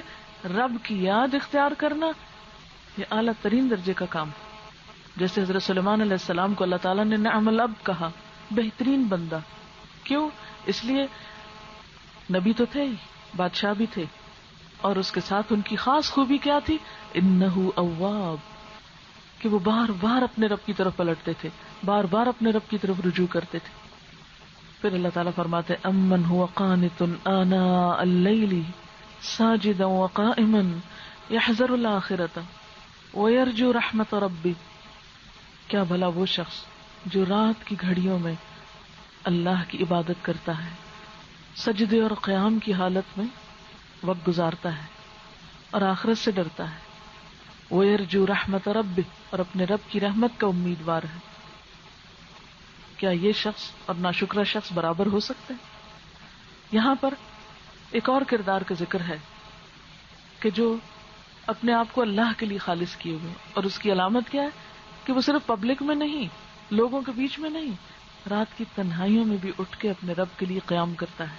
رب کی یاد اختیار کرنا یہ اعلیٰ ترین درجے کا کام ہے. جیسے حضرت سلیمان علیہ السلام کو اللہ تعالیٰ نے نعم العبد کہا, بہترین بندہ. کیوں؟ اس لیے نبی تو تھے ہی, بادشاہ بھی تھے, اور اس کے ساتھ ان کی خاص خوبی کیا تھی؟ انہ اواب, کہ وہ بار بار اپنے رب کی طرف پلٹتے تھے, بار بار اپنے رب کی طرف رجوع کرتے تھے. پھر اللہ تعالیٰ فرماتے امن هو قانت آناء اللیل ساجدا وقائما یحذر الآخرة ویرجو رحمت ربی. کیا بھلا وہ شخص جو رات کی گھڑیوں میں اللہ کی عبادت کرتا ہے, سجدے اور قیام کی حالت میں وقت گزارتا ہے اور آخرت سے ڈرتا ہے, وَيَرْجُو رَحْمَةَ رَبِّهِ, اور اپنے رب کی رحمت کا امیدوار ہے. کیا یہ شخص اور ناشکرا شخص برابر ہو سکتے ہیں؟ یہاں پر ایک اور کردار کا ذکر ہے کہ جو اپنے آپ کو اللہ کے لیے خالص کیے ہوئے, اور اس کی علامت کیا ہے کہ وہ صرف پبلک میں نہیں, لوگوں کے بیچ میں نہیں, رات کی تنہائیوں میں بھی اٹھ کے اپنے رب کے لیے قیام کرتا ہے,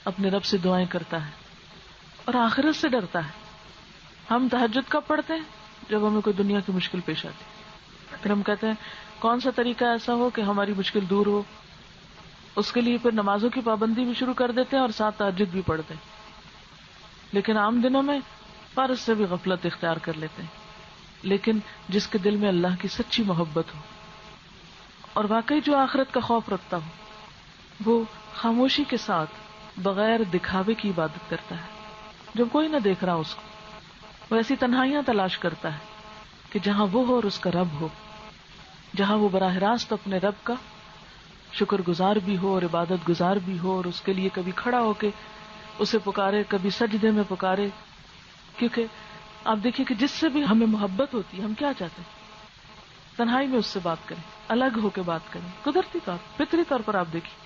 اپنے رب سے دعائیں کرتا ہے اور آخرت سے ڈرتا ہے. ہم تہجد کب پڑھتے ہیں؟ جب ہمیں کوئی دنیا کی مشکل پیش آتی. پھر ہم کہتے ہیں کون سا طریقہ ایسا ہو کہ ہماری مشکل دور ہو, اس کے لیے پھر نمازوں کی پابندی بھی شروع کر دیتے ہیں اور ساتھ تہجد بھی پڑھتے ہیں. لیکن عام دنوں میں فرض سے بھی غفلت اختیار کر لیتے ہیں. لیکن جس کے دل میں اللہ کی سچی محبت ہو اور واقعی جو آخرت کا خوف رکھتا ہو, وہ خاموشی کے ساتھ بغیر دکھاوے کی عبادت کرتا ہے. جب کوئی نہ دیکھ رہا اس کو, وہ ایسی تنہائیاں تلاش کرتا ہے کہ جہاں وہ ہو اور اس کا رب ہو, جہاں وہ براہ راست اپنے رب کا شکر گزار بھی ہو اور عبادت گزار بھی ہو, اور اس کے لیے کبھی کھڑا ہو کے اسے پکارے, کبھی سجدے میں پکارے. کیونکہ آپ دیکھیے کہ جس سے بھی ہمیں محبت ہوتی ہے, ہم کیا چاہتے ہیں؟ تنہائی میں اس سے بات کریں, الگ ہو کے بات کریں. قدرتی طور, فطری طور پر آپ دیکھیے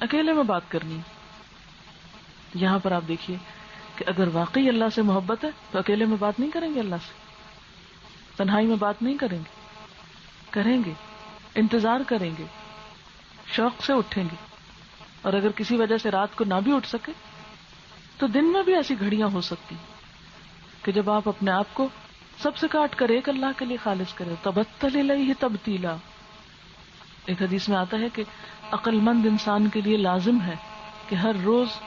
اکیلے میں بات کرنی. یہاں پر آپ دیکھیے کہ اگر واقعی اللہ سے محبت ہے تو اکیلے میں بات نہیں کریں گے, اللہ سے تنہائی میں بات نہیں کریں گے, کریں گے, انتظار کریں گے, شوق سے اٹھیں گے. اور اگر کسی وجہ سے رات کو نہ بھی اٹھ سکے تو دن میں بھی ایسی گھڑیاں ہو سکتی کہ جب آپ اپنے آپ کو سب سے کاٹ کر ایک اللہ کے لیے خالص کریں. تبتل الیہ تبتیلا. ایک حدیث میں آتا ہے کہ عقل مند انسان کے لیے لازم ہے کہ ہر روز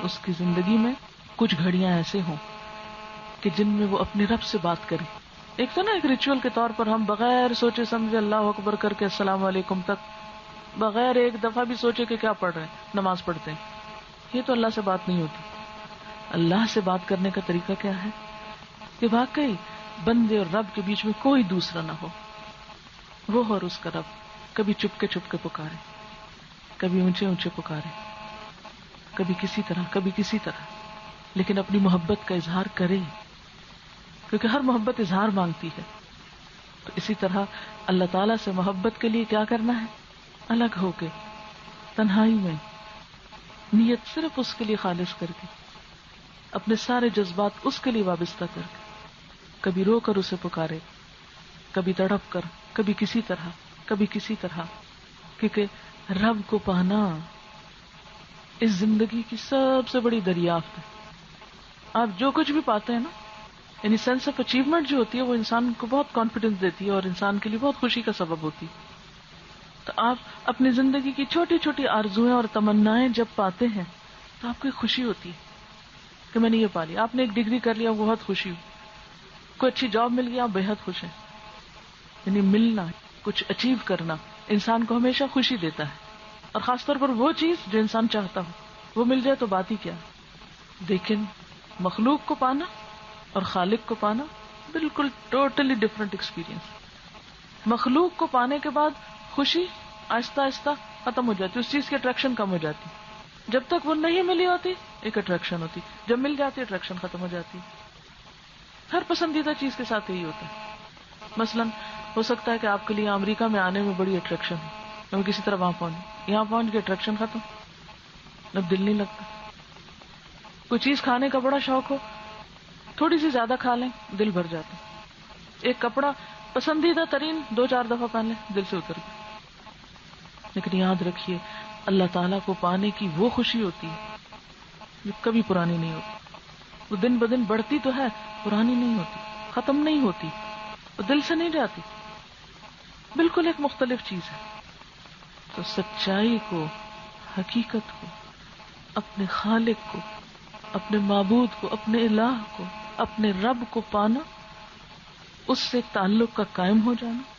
اس کی زندگی میں کچھ گھڑیاں ایسے ہوں کہ جن میں وہ اپنے رب سے بات کرے. ایک تو نا ایک ریچول کے طور پر ہم بغیر سوچے سمجھے اللہ اکبر کر کے السلام علیکم تک, بغیر ایک دفعہ بھی سوچے کہ کیا پڑھ رہے ہیں, نماز پڑھتے ہیں. یہ تو اللہ سے بات نہیں ہوتی. اللہ سے بات کرنے کا طریقہ کیا ہے کہ واقعی بندے اور رب کے بیچ میں کوئی دوسرا نہ ہو, وہ اور اس کا رب. کبھی چپ کے پکارے, کبھی اونچے اونچے پکارے, کبھی کسی طرح, کبھی کسی طرح, لیکن اپنی محبت کا اظہار کرے, کیونکہ ہر محبت اظہار مانگتی ہے. تو اسی طرح اللہ تعالیٰ سے محبت کے لیے کیا کرنا ہے؟ الگ ہو کے، تنہائی میں، نیت صرف اس کے لیے خالص کر کے، اپنے سارے جذبات اس کے لیے وابستہ کر کے، کبھی رو کر اسے پکارے، کبھی تڑپ کر، کبھی کسی طرح، کبھی کسی طرح، کیونکہ رب کو پانا اس زندگی کی سب سے بڑی دریافت ہے۔ آپ جو کچھ بھی پاتے ہیں نا، یعنی سینس آف اچیومنٹ جو ہوتی ہے وہ انسان کو بہت کانفیڈنس دیتی ہے اور انسان کے لیے بہت خوشی کا سبب ہوتی ہے۔ تو آپ اپنی زندگی کی چھوٹی چھوٹی آرزویں اور تمنائیں جب پاتے ہیں تو آپ کو ایک خوشی ہوتی ہے کہ میں نے یہ پا لیا۔ آپ نے ایک ڈگری کر لیا، بہت خوشی ہوئی، کوئی اچھی جاب مل گیا، آپ بےحد خوش ہیں۔ یعنی ملنا، کچھ اچیو کرنا انسان کو ہمیشہ خوشی دیتا ہے، اور خاص طور پر وہ چیز جو انسان چاہتا ہو وہ مل جائے تو بات ہی کیا۔ لیکن مخلوق کو پانا اور خالق کو پانا بالکل ٹوٹلی ڈفرنٹ ایکسپیرینس۔ مخلوق کو پانے کے بعد خوشی آہستہ آہستہ ختم ہو جاتی، اس چیز کی اٹریکشن کم ہو جاتی۔ جب تک وہ نہیں ملی ہوتی ایک اٹریکشن ہوتی، جب مل جاتی اٹریکشن ختم ہو جاتی۔ ہر پسندیدہ چیز کے ساتھ یہی ہوتا ہے۔ مثلا ہو سکتا ہے کہ آپ کے لیے امریکہ میں آنے میں بڑی اٹریکشن ہے، میں کسی طرح وہاں پہنچ، یہاں پہنچ کے اٹریکشن ختم، اب دل نہیں لگتا۔ کوئی چیز کھانے کا بڑا شوق ہو، تھوڑی سی زیادہ کھا لیں دل بھر جاتا۔ ایک کپڑا پسندیدہ ترین 2-4 دفعہ پہن لیں دل سے اتر گیا۔ لیکن یاد رکھیے اللہ تعالیٰ کو پانے کی وہ خوشی ہوتی ہے جو کبھی پرانی نہیں ہوتی، وہ دن بدن بڑھتی تو ہے، پرانی نہیں ہوتی، ختم نہیں ہوتی، وہ دل سے نہیں جاتی، بالکل ایک مختلف چیز ہے۔ تو سچائی کو، حقیقت کو، اپنے خالق کو، اپنے معبود کو، اپنے الہ کو، اپنے رب کو پانا، اس سے تعلق کا قائم ہو جانا،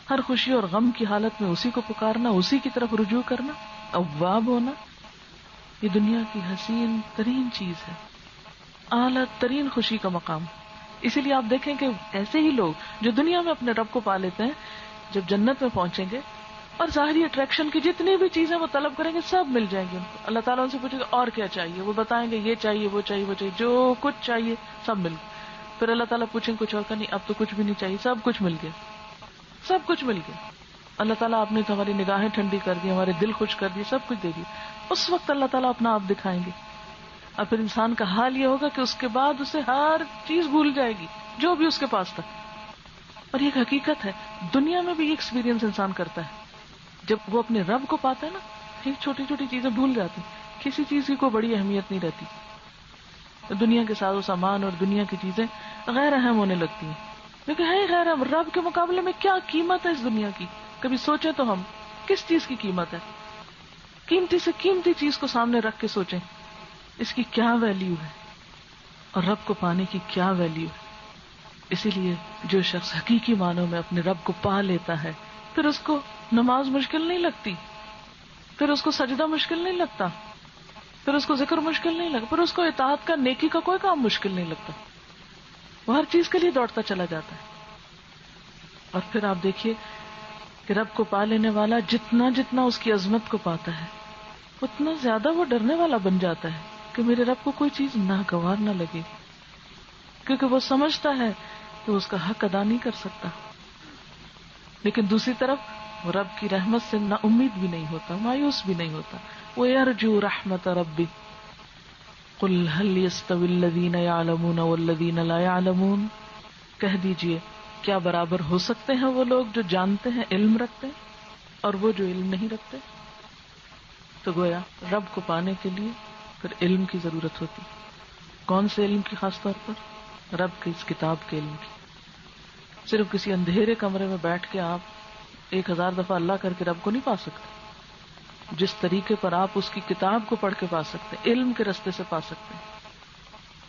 ہر خوشی اور غم کی حالت میں اسی کو پکارنا، اسی کی طرف رجوع کرنا، اواب ہونا، یہ دنیا کی حسین ترین چیز ہے، اعلیٰ ترین خوشی کا مقام۔ اسی لیے آپ دیکھیں کہ ایسے ہی لوگ جو دنیا میں اپنے رب کو پا لیتے ہیں، جب جنت میں پہنچیں گے اور ظاہری اٹریکشن کی جتنی بھی چیزیں وہ طلب کریں گے سب مل جائیں گے ان کو۔ اللہ تعالیٰ ان سے پوچھے گا اور کیا چاہیے، وہ بتائیں گے یہ چاہیے وہ چاہیے وہ چاہیے، جو کچھ چاہیے سب مل گیا۔ پھر اللہ تعالیٰ پوچھیں کچھ اور کا، نہیں اب تو کچھ بھی نہیں چاہیے، سب کچھ مل گیا، سب کچھ مل گیا۔ اللہ تعالیٰ آپ نے تو ہماری نگاہیں ٹھنڈی کر دی، ہمارے دل خوش کر دیے، سب کچھ دے دیا۔ اس وقت اللہ تعالیٰ اپنا آپ دکھائیں گے، اور پھر انسان کا حال یہ ہوگا کہ اس کے بعد اسے ہر چیز بھول جائے گی جو بھی اس کے پاس تھا۔ اور یہ حقیقت ہے، دنیا میں بھی یہ ایکسپیرینس انسان کرتا ہے۔ جب وہ اپنے رب کو پاتا ہے نا، پھر چھوٹی چھوٹی چیزیں بھول جاتی، کسی چیز کی کوئی بڑی اہمیت نہیں رہتی، دنیا کے ساز و سامان اور دنیا کی چیزیں غیر اہم ہونے لگتی ہیں۔ لیکن ہے غیر اہم، رب کے مقابلے میں کیا قیمت ہے اس دنیا کی؟ کبھی سوچیں تو ہم کس چیز کی قیمت ہے؟ قیمتی سے قیمتی چیز کو سامنے رکھ کے سوچیں اس کی کیا ویلیو ہے اور رب کو پانے کی کیا ویلیو ہے۔ اسی لیے جو شخص حقیقی معنوں میں اپنے رب کو پا لیتا ہے، پھر اس کو نماز مشکل نہیں لگتی، پھر اس کو سجدہ مشکل نہیں لگتا، پھر اس کو ذکر مشکل نہیں لگتا، پھر اس کو اطاعت کا، نیکی کا کوئی کام مشکل نہیں لگتا، وہ ہر چیز کے لیے دوڑتا چلا جاتا ہے۔ اور پھر آپ دیکھیے کہ رب کو پا لینے والا جتنا جتنا اس کی عظمت کو پاتا ہے اتنا زیادہ وہ ڈرنے والا بن جاتا ہے کہ میرے رب کو کوئی چیز ناگوار نہ لگے، کیونکہ وہ سمجھتا ہے کہ اس کا حق ادا نہیں کر سکتا۔ لیکن دوسری طرف وہ رب کی رحمت سے نا امید بھی نہیں ہوتا، مایوس بھی نہیں ہوتا۔ وَيَرْجُو رَحْمَةَ رَبِّهِ قُلْ هَلْ يَسْتَوِي الَّذِينَ يَعْلَمُونَ وَالَّذِينَ لَا يَعْلَمُونَ، کہہ دیجئے کیا برابر ہو سکتے ہیں وہ لوگ جو جانتے ہیں، علم رکھتے ہیں، اور وہ جو علم نہیں رکھتے؟ تو گویا رب کو پانے کے لیے پھر علم کی ضرورت ہوتی۔ کون سے علم کی؟ خاص طور پر رب کی اس کتاب کے علم کی۔ صرف کسی اندھیرے کمرے میں بیٹھ کے آپ 1000 دفعہ اللہ کر کے رب کو نہیں پا سکتے۔ جس طریقے پر آپ اس کی کتاب کو پڑھ کے پا سکتے ہیں، علم کے رستے سے پا سکتے ہیں۔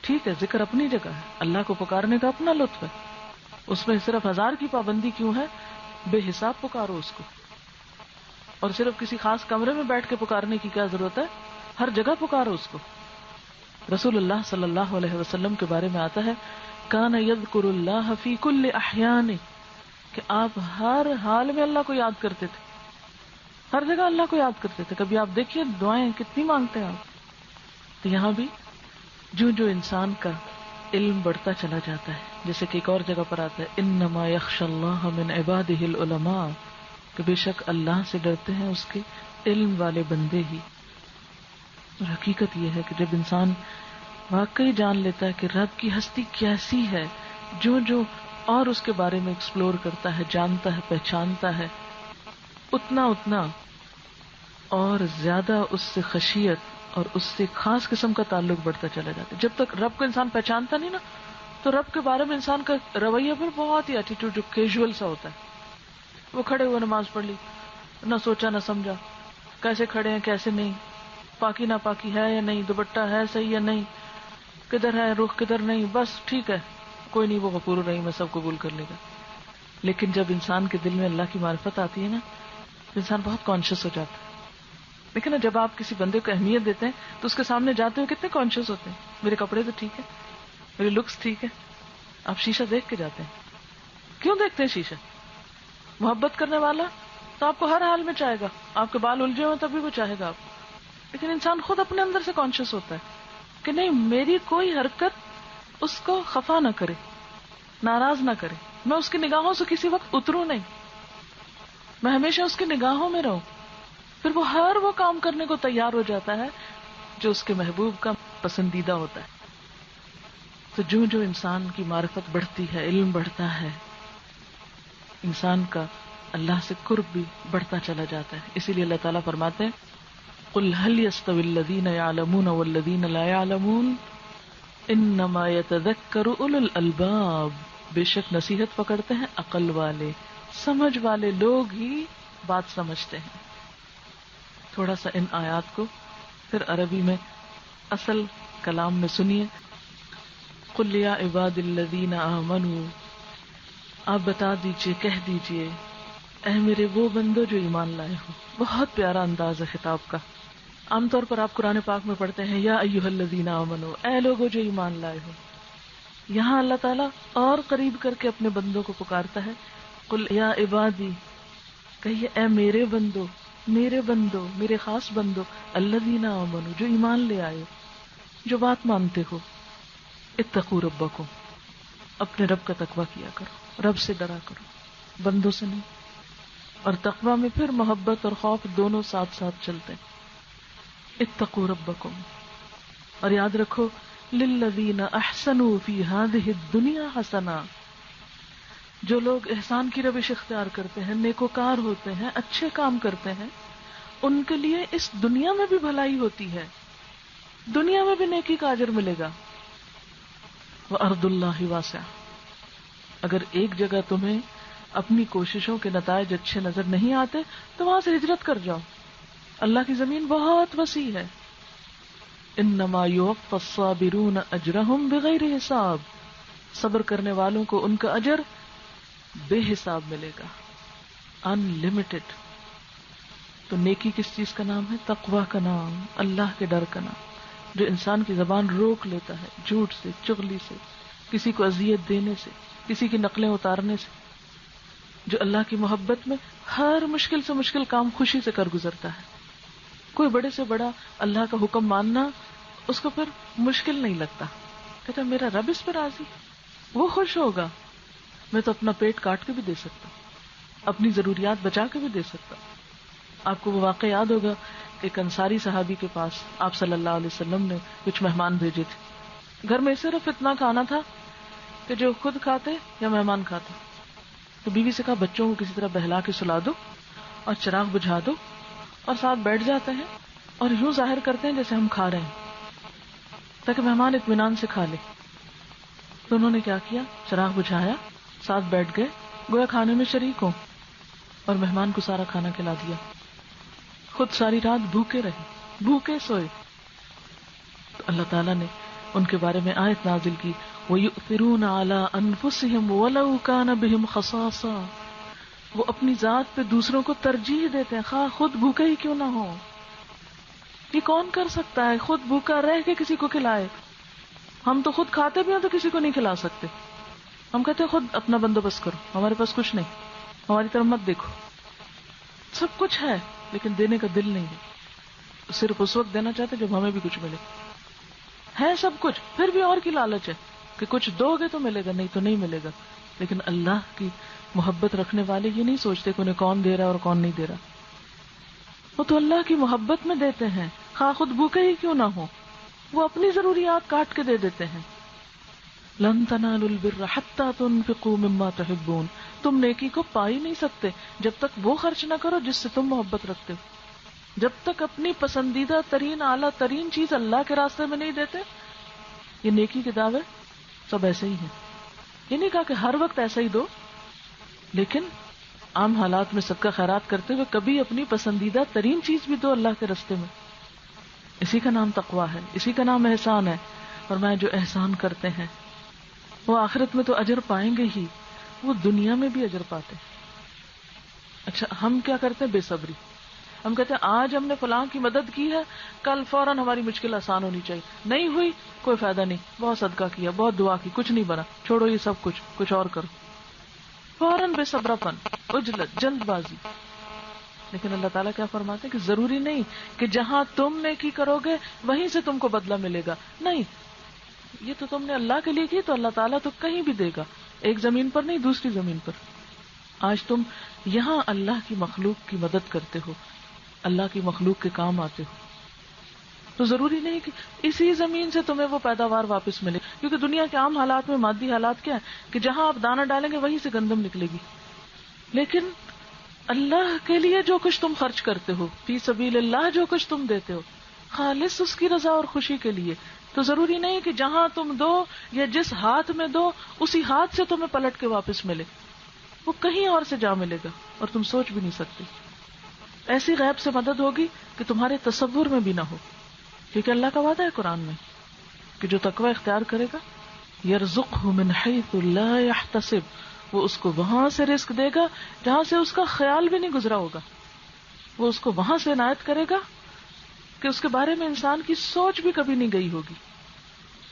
ٹھیک ہے، ذکر اپنی جگہ ہے، اللہ کو پکارنے کا اپنا لطف ہے، اس میں صرف 1000 کی پابندی کیوں ہے؟ بے حساب پکارو اس کو، اور صرف کسی خاص کمرے میں بیٹھ کے پکارنے کی کیا ضرورت ہے؟ ہر جگہ پکارو اس کو۔ رسول اللہ صلی اللہ علیہ وسلم کے بارے میں آتا ہے کان یذکر اللہ فی کل احیان، کہ آپ ہر حال میں اللہ کو یاد کرتے تھے، ہر جگہ اللہ کو یاد کرتے تھے۔ کبھی آپ دیکھیے دعائیں کتنی مانگتے ہیں آپ۔ تو یہاں بھی جو انسان کا علم بڑھتا چلا جاتا ہے. جیسے کہ ایک اور جگہ پر آتا ہے انما یخشی اللہ من عباده العلماء، کہ بے شک اللہ سے ڈرتے ہیں اس کے علم والے بندے ہی. اور حقیقت یہ ہے کہ جب انسان واقعی جان لیتا ہے کہ رب کی ہستی کیسی ہے، جو اور اس کے بارے میں ایکسپلور کرتا ہے، جانتا ہے، پہچانتا ہے، اتنا اور زیادہ اس سے خشیت اور اس سے خاص قسم کا تعلق بڑھتا چلا جاتا ہے. جب تک رب کو انسان پہچانتا نہیں نا، تو رب کے بارے میں انسان کا رویہ پھر بہت ہی ایٹیٹیوڈ جو کیجول سا ہوتا ہے. وہ کھڑے ہوئے نماز پڑھ لی، نہ سوچا نہ سمجھا، کیسے کھڑے ہیں کیسے نہیں، پاکی نہ پاکی ہے یا نہیں، دوپٹہ ہے صحیح یا نہیں، کدھر ہے رخ کدھر نہیں، بس ٹھیک ہے کوئی نہیں، وہ غفور الرحیم میں سب قبول کر لے گا. لیکن جب انسان کے دل میں اللہ کی معرفت آتی ہے نا، تو انسان بہت کانشیس ہو جاتا ہے. لیکن جب آپ کسی بندے کو اہمیت دیتے ہیں تو اس کے سامنے جاتے ہوئے کتنے کانشیس ہوتے ہیں، میرے کپڑے تو ٹھیک ہے، میرے لکس ٹھیک ہے. آپ شیشہ دیکھ کے جاتے ہیں. کیوں دیکھتے ہیں شیشہ؟ محبت کرنے والا تو آپ کو ہر حال میں چاہے گا، آپ کے بال الجھے ہوں تب بھی وہ چاہے گا آپ. لیکن انسان خود اپنے اندر سے کانشیس ہوتا ہے کہ نہیں، میری کوئی حرکت اس کو خفا نہ کرے، ناراض نہ کرے، میں اس کی نگاہوں سے کسی وقت اتروں نہیں، میں ہمیشہ اس کی نگاہوں میں رہوں. پھر وہ ہر وہ کام کرنے کو تیار ہو جاتا ہے جو اس کے محبوب کا پسندیدہ ہوتا ہے. تو جو انسان کی معرفت بڑھتی ہے، علم بڑھتا ہے، انسان کا اللہ سے قرب بھی بڑھتا چلا جاتا ہے. اسی لیے اللہ تعالیٰ فرماتے ہیں قُلْ هَلْ يَسْتَوِي الَّذِينَ يَعْلَمُونَ وَالَّذِينَ لَا يَعْلَمُونَ إِنَّمَا يَتَذَكَّرُ أُولُو الْأَلْبَابِ. بے شک نصیحت پکڑتے ہیں عقل والے، سمجھ والے لوگ ہی بات سمجھتے ہیں. تھوڑا سا ان آیات کو پھر عربی میں اصل کلام میں سنیے. قُلْ يَا عِبَادِ الَّذِينَ آمَنُوا، آپ بتا دیجئے، کہہ دیجئے اے میرے وہ بندو جو ایمان لائے ہو. بہت پیارا انداز ہے خطاب کا. عام طور پر آپ قرآن پاک میں پڑھتے ہیں یا ایھا الذین آمنوا، اے لوگو جو ایمان لائے ہو. یہاں اللہ تعالیٰ اور قریب کر کے اپنے بندوں کو پکارتا ہے. قل یا عبادی، کہیے اے میرے بندو، میرے بندو، میرے خاص بندو، الذین آمنوا، جو ایمان لے آئے، جو بات مانتے ہو. اتقوا ربکم، اپنے رب کا تقوی کیا کرو، رب سے ڈرا کرو، بندوں سے نہیں. اور تقوی میں پھر محبت اور خوف دونوں ساتھ ساتھ چلتے ہیں. اتقوا ربکم، اور یاد رکھو للذین احسنوا فی ہذہ الدنیا حسنہ، جو لوگ احسان کی روش اختیار کرتے ہیں، نیکوکار ہوتے ہیں، اچھے کام کرتے ہیں، ان کے لیے اس دنیا میں بھی بھلائی ہوتی ہے، دنیا میں بھی نیکی کا اجر ملے گا. وارض اللہ واسعہ. اگر ایک جگہ تمہیں اپنی کوششوں کے نتائج اچھے نظر نہیں آتے تو وہاں سے ہجرت کر جاؤ، اللہ کی زمین بہت وسیع ہے. انما یوفی الصابرون اجرہم بغیر حساب، صبر کرنے والوں کو ان کا اجر بے حساب ملے گا، ان لمیٹڈ. تو نیکی کس چیز کا نام ہے؟ تقوی کا نام، اللہ کے ڈر کا نام، جو انسان کی زبان روک لیتا ہے جھوٹ سے، چغلی سے، کسی کو اذیت دینے سے، کسی کی نقلیں اتارنے سے، جو اللہ کی محبت میں ہر مشکل سے مشکل کام خوشی سے کر گزرتا ہے. کوئی بڑے سے بڑا اللہ کا حکم ماننا اس کو پھر مشکل نہیں لگتا، کہتا میرا رب اس پر راضی، وہ خوش ہوگا، میں تو اپنا پیٹ کاٹ کے بھی دے سکتا، اپنی ضروریات بچا کے بھی دے سکتا. آپ کو وہ واقعہ یاد ہوگا کہ ایک انصاری صحابی کے پاس آپ صلی اللہ علیہ وسلم نے کچھ مہمان بھیجے تھے. گھر میں صرف اتنا کھانا تھا کہ جو خود کھاتے یا مہمان کھاتے. تو بیوی سے کہا بچوں کو کسی طرح بہلا کے سلا دو اور چراغ بجھا دو، اور ساتھ بیٹھ جاتے ہیں اور یوں ظاہر کرتے ہیں جیسے ہم کھا رہے ہیں تاکہ مہمان اطمینان سے کھا لے. تو انہوں نے کیا کیا، چراغ بجھایا، ساتھ بیٹھ گئے، گویا کھانے میں شریک ہوں، اور مہمان کو سارا کھانا کھلا دیا. خود ساری رات بھوکے رہے، بھوکے سوئے. تو اللہ تعالیٰ نے ان کے بارے میں آیت نازل کی وَيُؤْثِرُونَ عَلَىٰ أَنفُسِهِمْ وَلَوْ كَانَ بِهِمْ خَصَاصَةٌ، وہ اپنی ذات پہ دوسروں کو ترجیح دیتے ہیں خواہ خود بھوکے ہی کیوں نہ ہو. یہ کون کر سکتا ہے خود بھوکا رہ کے کسی کو کھلائے؟ ہم تو خود کھاتے بھی ہیں تو کسی کو نہیں کھلا سکتے. ہم کہتے ہیں خود اپنا بندوبست کرو، ہمارے پاس کچھ نہیں، ہماری طرف مت دیکھو. سب کچھ ہے لیکن دینے کا دل نہیں ہے، صرف اس وقت دینا چاہتے جب ہمیں بھی کچھ ملے. ہے سب کچھ پھر بھی اور کی لالچ ہے. کہ کچھ دو گے تو ملے گا، نہیں تو نہیں ملے گا. لیکن اللہ کی محبت رکھنے والے یہ نہیں سوچتے کہ انہیں کون دے رہا اور کون نہیں دے رہا. وہ تو اللہ کی محبت میں دیتے ہیں، خواہ خود بھوکے ہی کیوں نہ ہو. وہ اپنی ضروریات کاٹ کے دے دیتے ہیں. لن تنالوا البر حتى تنفقوا مما تحبون. تم نیکی کو پا ہی نہیں سکتے جب تک وہ خرچ نہ کرو جس سے تم محبت رکھتے ہو. جب تک اپنی پسندیدہ ترین اعلیٰ ترین چیز اللہ کے راستے میں نہیں دیتے. یہ نیکی کے دعوے سب ایسے ہی ہیں. یہ نہیں کہا کہ ہر وقت ایسا ہی دو، لیکن عام حالات میں صدقہ خیرات کرتے ہوئے کبھی اپنی پسندیدہ ترین چیز بھی دو اللہ کے راستے میں. اسی کا نام تقویٰ ہے، اسی کا نام احسان ہے. اور میں جو احسان کرتے ہیں وہ آخرت میں تو اجر پائیں گے ہی، وہ دنیا میں بھی اجر پاتے. اچھا ہم کیا کرتے ہیں؟ بے صبری. ہم کہتے ہیں آج ہم نے فلاں کی مدد کی ہے، کل فوراً ہماری مشکل آسان ہونی چاہیے. نہیں ہوئی کوئی فائدہ نہیں، بہت صدقہ کیا، بہت دعا کی، کچھ نہیں بنا، چھوڑو یہ سب کچھ اور کرو. فوراً بے صبرا پن، عجلت، جلد بازی. لیکن اللہ تعالیٰ کیا فرماتے ہیں کہ ضروری نہیں کہ جہاں تم نیکی کرو گے وہیں سے تم کو بدلہ ملے گا. نہیں، یہ تو تم نے اللہ کے لیے کی تو اللہ تعالیٰ تو کہیں بھی دے گا، ایک زمین پر نہیں دوسری زمین پر. آج تم یہاں اللہ کی مخلوق کی مدد کرتے ہو، اللہ کی مخلوق کے کام آتے ہو، تو ضروری نہیں کہ اسی زمین سے تمہیں وہ پیداوار واپس ملے. کیونکہ دنیا کے عام حالات میں مادی حالات کیا ہے کہ جہاں آپ دانہ ڈالیں گے وہیں سے گندم نکلے گی. لیکن اللہ کے لیے جو کچھ تم خرچ کرتے ہو، فی سبیل اللہ جو کچھ تم دیتے ہو، خالص اس کی رضا اور خوشی کے لیے، تو ضروری نہیں کہ جہاں تم دو یا جس ہاتھ میں دو اسی ہاتھ سے تمہیں پلٹ کے واپس ملے. وہ کہیں اور سے جا ملے گا اور تم سوچ بھی نہیں سکتے. ایسی غیب سے مدد ہوگی کہ تمہارے تصور میں بھی نہ ہو. کیونکہ اللہ کا وعدہ ہے قرآن میں کہ جو تقوی اختیار کرے گا یرزقہ من حیث لا یحتسب، وہ اس کو وہاں سے رزق دے گا جہاں سے اس کا خیال بھی نہیں گزرا ہوگا. وہ اس کو وہاں سے عنایت کرے گا کہ اس کے بارے میں انسان کی سوچ بھی کبھی نہیں گئی ہوگی.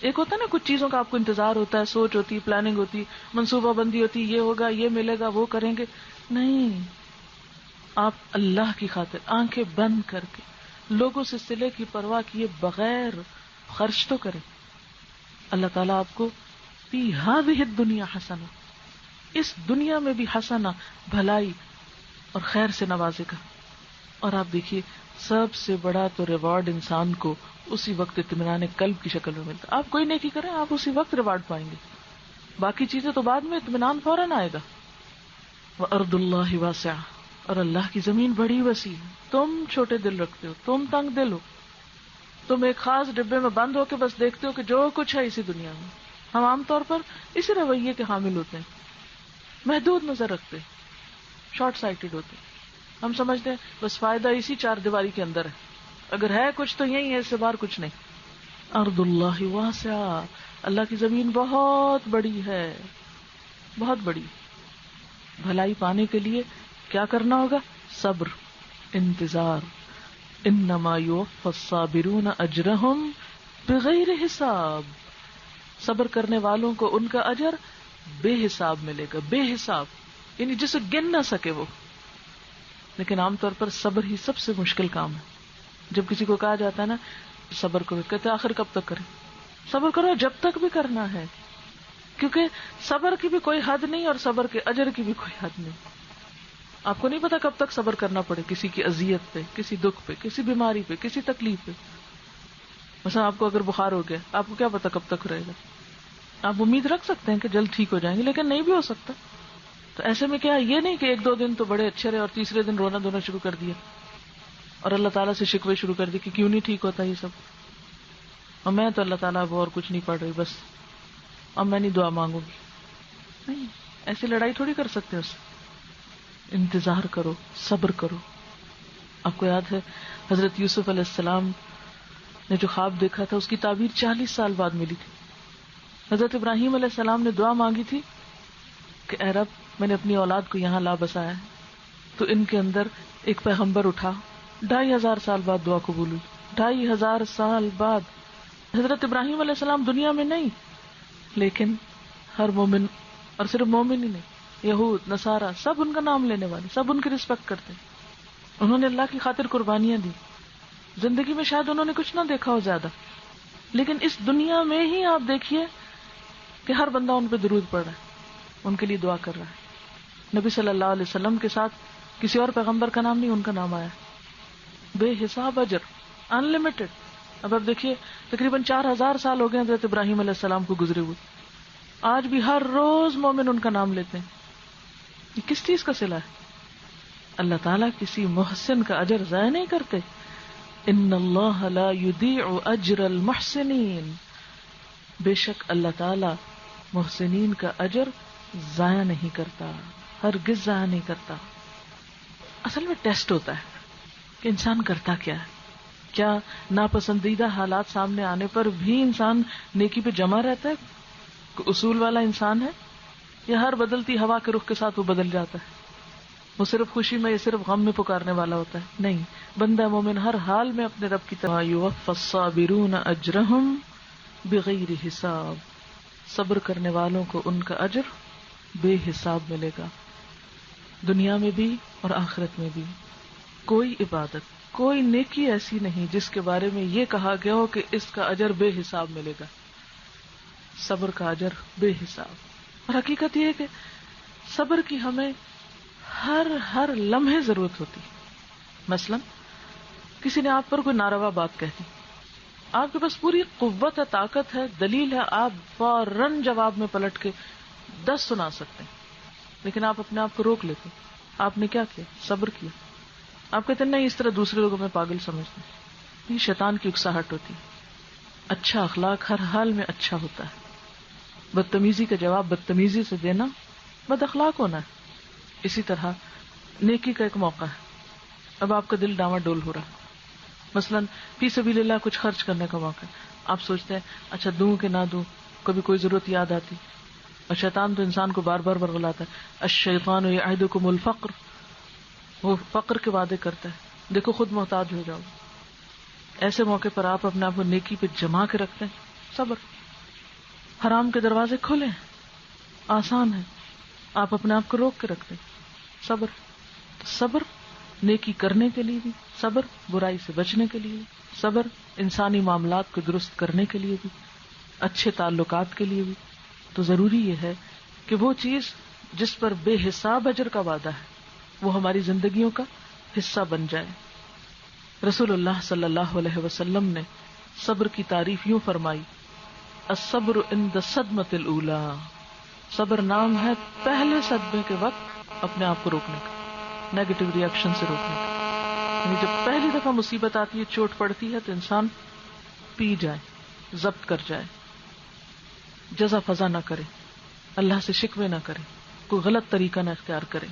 ایک ہوتا ہے نا کچھ چیزوں کا آپ کو انتظار ہوتا ہے، سوچ ہوتی، پلاننگ ہوتی، منصوبہ بندی ہوتی، یہ ہوگا، یہ ملے گا، وہ کریں گے. نہیں، آپ اللہ کی خاطر آنکھیں بند کر کے لوگوں سے صلے کی پرواہ کیے بغیر خرچ تو کریں. اللہ تعالیٰ آپ کو فی ہذہ الدنیا حسنہ، اس دنیا میں بھی حسنہ، بھلائی اور خیر سے نوازے گا. اور آپ دیکھیے سب سے بڑا تو ریوارڈ انسان کو اسی وقت اطمینان قلب کی شکل میں ملتا. آپ کوئی نیکی کریں آپ اسی وقت ریوارڈ پائیں گے، باقی چیزیں تو بعد میں، اطمینان فوراً آئے گا. وَأَرْضُ اللَّهِ وَاسِعَةٌ، اور اللہ کی زمین بڑی وسیع ہے. تم چھوٹے دل رکھتے ہو، تم تنگ دل ہو، تم ایک خاص ڈبے میں بند ہو کے بس دیکھتے ہو کہ جو کچھ ہے اسی دنیا میں. ہم عام طور پر اسی رویے کے حامل ہوتے ہیں، محدود نظر رکھتے ہیں، شارٹ سائٹڈ ہوتے ہیں. ہم سمجھتے ہیں بس فائدہ اسی چار دیواری کے اندر ہے، اگر ہے کچھ تو یہی ہے، اس سے باہر کچھ نہیں. ارض اللہ واسعہ، اللہ کی زمین بہت بڑی ہے، بہت بڑی. بھلائی پانے کے لیے کیا کرنا ہوگا؟ صبر، انتظار. انما یوفی الصابرون اجرہم بغیر حساب، صبر کرنے والوں کو ان کا اجر بے حساب ملے گا، بے حساب، یعنی جسے گن نہ سکے وہ. لیکن عام طور پر صبر ہی سب سے مشکل کام ہے. جب کسی کو کہا جاتا ہے نا صبر کرو، کہتے ہیں آخر کب تک کریں؟ صبر کرو جب تک بھی کرنا ہے، کیونکہ صبر کی بھی کوئی حد نہیں اور صبر کے اجر کی بھی کوئی حد نہیں. آپ کو نہیں پتا کب تک صبر کرنا پڑے کسی کی اذیت پہ، کسی دکھ پہ، کسی بیماری پہ، کسی تکلیف پہ. مثلا آپ کو اگر بخار ہو گیا، آپ کو کیا پتا کب تک رہے گا؟ آپ امید رکھ سکتے ہیں کہ جلد ٹھیک ہو جائیں گے، لیکن نہیں بھی ہو سکتا. تو ایسے میں کیا یہ نہیں کہ ایک دو دن تو بڑے اچھے رہے اور تیسرے دن رونا دھونا شروع کر دیا اور اللہ تعالیٰ سے شکوے شروع کر دی کہ کیوں نہیں ٹھیک ہوتا یہ سب، اور میں تو اللہ تعالیٰ اب اور کچھ نہیں پڑھ رہی، بس اب میں نہیں دعا مانگوں گی. نہیں، ایسی لڑائی تھوڑی کر سکتے اس سے. انتظار کرو، صبر کرو. آپ کو یاد ہے حضرت یوسف علیہ السلام نے جو خواب دیکھا تھا اس کی تعبیر 40 سال بعد ملی تھی. حضرت ابراہیم علیہ السلام نے دعا مانگی تھی کہ اے رب میں نے اپنی اولاد کو یہاں لا بسایا ہے تو ان کے اندر ایک پیغمبر اٹھا. 2500 سال بعد دعا قبول ہوئی. 2500 سال بعد. حضرت ابراہیم علیہ السلام دنیا میں نہیں، لیکن ہر مومن، اور صرف مومن ہی نہیں، یہود، نصارہ، سب ان کا نام لینے والے، سب ان کی رسپیکٹ کرتے ہیں. انہوں نے اللہ کی خاطر قربانیاں دی. زندگی میں شاید انہوں نے کچھ نہ دیکھا ہو زیادہ، لیکن اس دنیا میں ہی آپ دیکھیے کہ ہر بندہ ان پہ درود پڑھ رہا ہے، ان کے لیے دعا کر رہا ہے. نبی صلی اللہ علیہ وسلم کے ساتھ کسی اور پیغمبر کا نام نہیں، ان کا نام آیا. بے حساب اجر، ان لمیٹڈ. اب آپ دیکھیے تقریباً 4000 سال ہو گئے حضرت ابراہیم علیہ السلام کو گزرے ہوئے، آج بھی ہر روز مومن ان کا نام لیتے ہیں. یہ کس چیز کا صلہ ہے؟ اللہ تعالیٰ کسی محسن کا اجر ضائع نہیں کرتے. ان اللہ لا یضیع اجر المحسنین، بے شک اللہ تعالیٰ محسنین کا اجر ضائع نہیں کرتا، ہرگز ضائع نہیں کرتا. اصل میں ٹیسٹ ہوتا ہے کہ انسان کرتا کیا ہے. کیا ناپسندیدہ حالات سامنے آنے پر بھی انسان نیکی پہ جمع رہتا ہے، کوئی اصول والا انسان ہے، یا ہر بدلتی ہوا کے رخ کے ساتھ وہ بدل جاتا ہے، وہ صرف خوشی میں یا صرف غم میں پکارنے والا ہوتا ہے؟ نہیں، بندہ مومن ہر حال میں اپنے رب کی طرح یوفی الصابرون اجرہم بغیر حساب، صبر کرنے والوں کو ان کا اجر بے حساب ملے گا، دنیا میں بھی اور آخرت میں بھی. کوئی عبادت، کوئی نیکی ایسی نہیں جس کے بارے میں یہ کہا گیا ہو کہ اس کا اجر بے حساب ملے گا. صبر کا اجر بے حساب. اور حقیقت یہ ہے کہ صبر کی ہمیں ہر لمحے ضرورت ہوتی. مثلا کسی نے آپ پر کوئی ناروا بات کہہ دی، آپ کے پاس پوری قوت ہے، طاقت ہے، دلیل ہے، آپ فوراً جواب میں پلٹ کے 10 سنا سکتے ہیں، لیکن آپ اپنے آپ کو روک لیتے. آپ نے کیا کیا؟ صبر کیا. آپ کہتے ہیں نہیں، اس طرح دوسرے لوگوں میں پاگل سمجھتے ہیں. یہ شیطان کی اکساہٹ ہوتی. اچھا اخلاق ہر حال میں اچھا ہوتا ہے. بدتمیزی کا جواب بدتمیزی سے دینا بد اخلاق ہونا ہے. اسی طرح نیکی کا ایک موقع ہے، اب آپ کا دل ڈاواں ڈول ہو رہا ہے، مثلا فی سبیل اللہ کچھ خرچ کرنے کا موقع ہے. آپ سوچتے ہیں اچھا دوں کہ نہ دوں، کبھی کوئی ضرورت یاد آتی. اور شیطان تو انسان کو بار بار برگلاتا ہے. الشیطان یعدکم الفقر، وہ فقر کے وعدے کرتا ہے، دیکھو خود محتاج ہو جاؤ. ایسے موقع پر آپ اپنے آپ کو نیکی پہ جما کے رکھتے ہیں. صبر. حرام کے دروازے کھلے ہیں، آسان ہے، آپ اپنے آپ کو روک کے رکھتے ہیں. صبر. صبر نیکی کرنے کے لیے بھی، صبر برائی سے بچنے کے لیے بھی، صبر انسانی معاملات کو درست کرنے کے لیے بھی، اچھے تعلقات کے لیے بھی. تو ضروری یہ ہے کہ وہ چیز جس پر بے حساب اجر کا وعدہ ہے وہ ہماری زندگیوں کا حصہ بن جائے. رسول اللہ صلی اللہ علیہ وسلم نے صبر کی تعریف یوں فرمائی: الصبر عند الصدمۃ الاولی، صبر نام ہے پہلے صدمے کے وقت اپنے آپ کو روکنے کا، نیگیٹو ری ایکشن سے روکنے کا. یعنی جب پہلی دفعہ مصیبت آتی ہے، چوٹ پڑتی ہے، تو انسان پی جائے، ضبط کر جائے، جزا فضا نہ کرے، اللہ سے شکوے نہ کرے، کوئی غلط طریقہ نہ اختیار کرے.